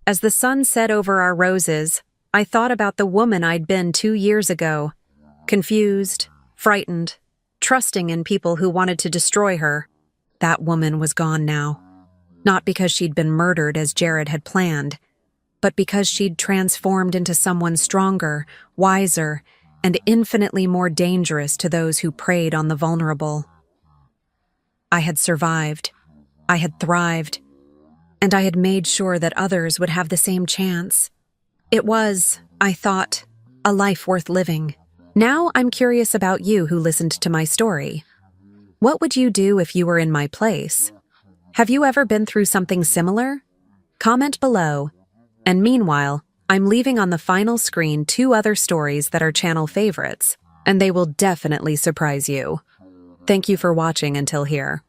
Speaker 1: As the sun set over our roses, I thought about the woman I'd been 2 years ago, confused, frightened, trusting in people who wanted to destroy her. That woman was gone now. Not because she'd been murdered as Jared had planned, but because she'd transformed into someone stronger, wiser, and infinitely more dangerous to those who preyed on the vulnerable. I had survived, I had thrived, and I had made sure that others would have the same chance. It was, I thought, a life worth living. Now I'm curious about you who listened to my story. What would you do if you were in my place? Have you ever been through something similar? Comment below. And meanwhile, I'm leaving on the final screen 2 other stories that are channel favorites, and they will definitely surprise you. Thank you for watching until here.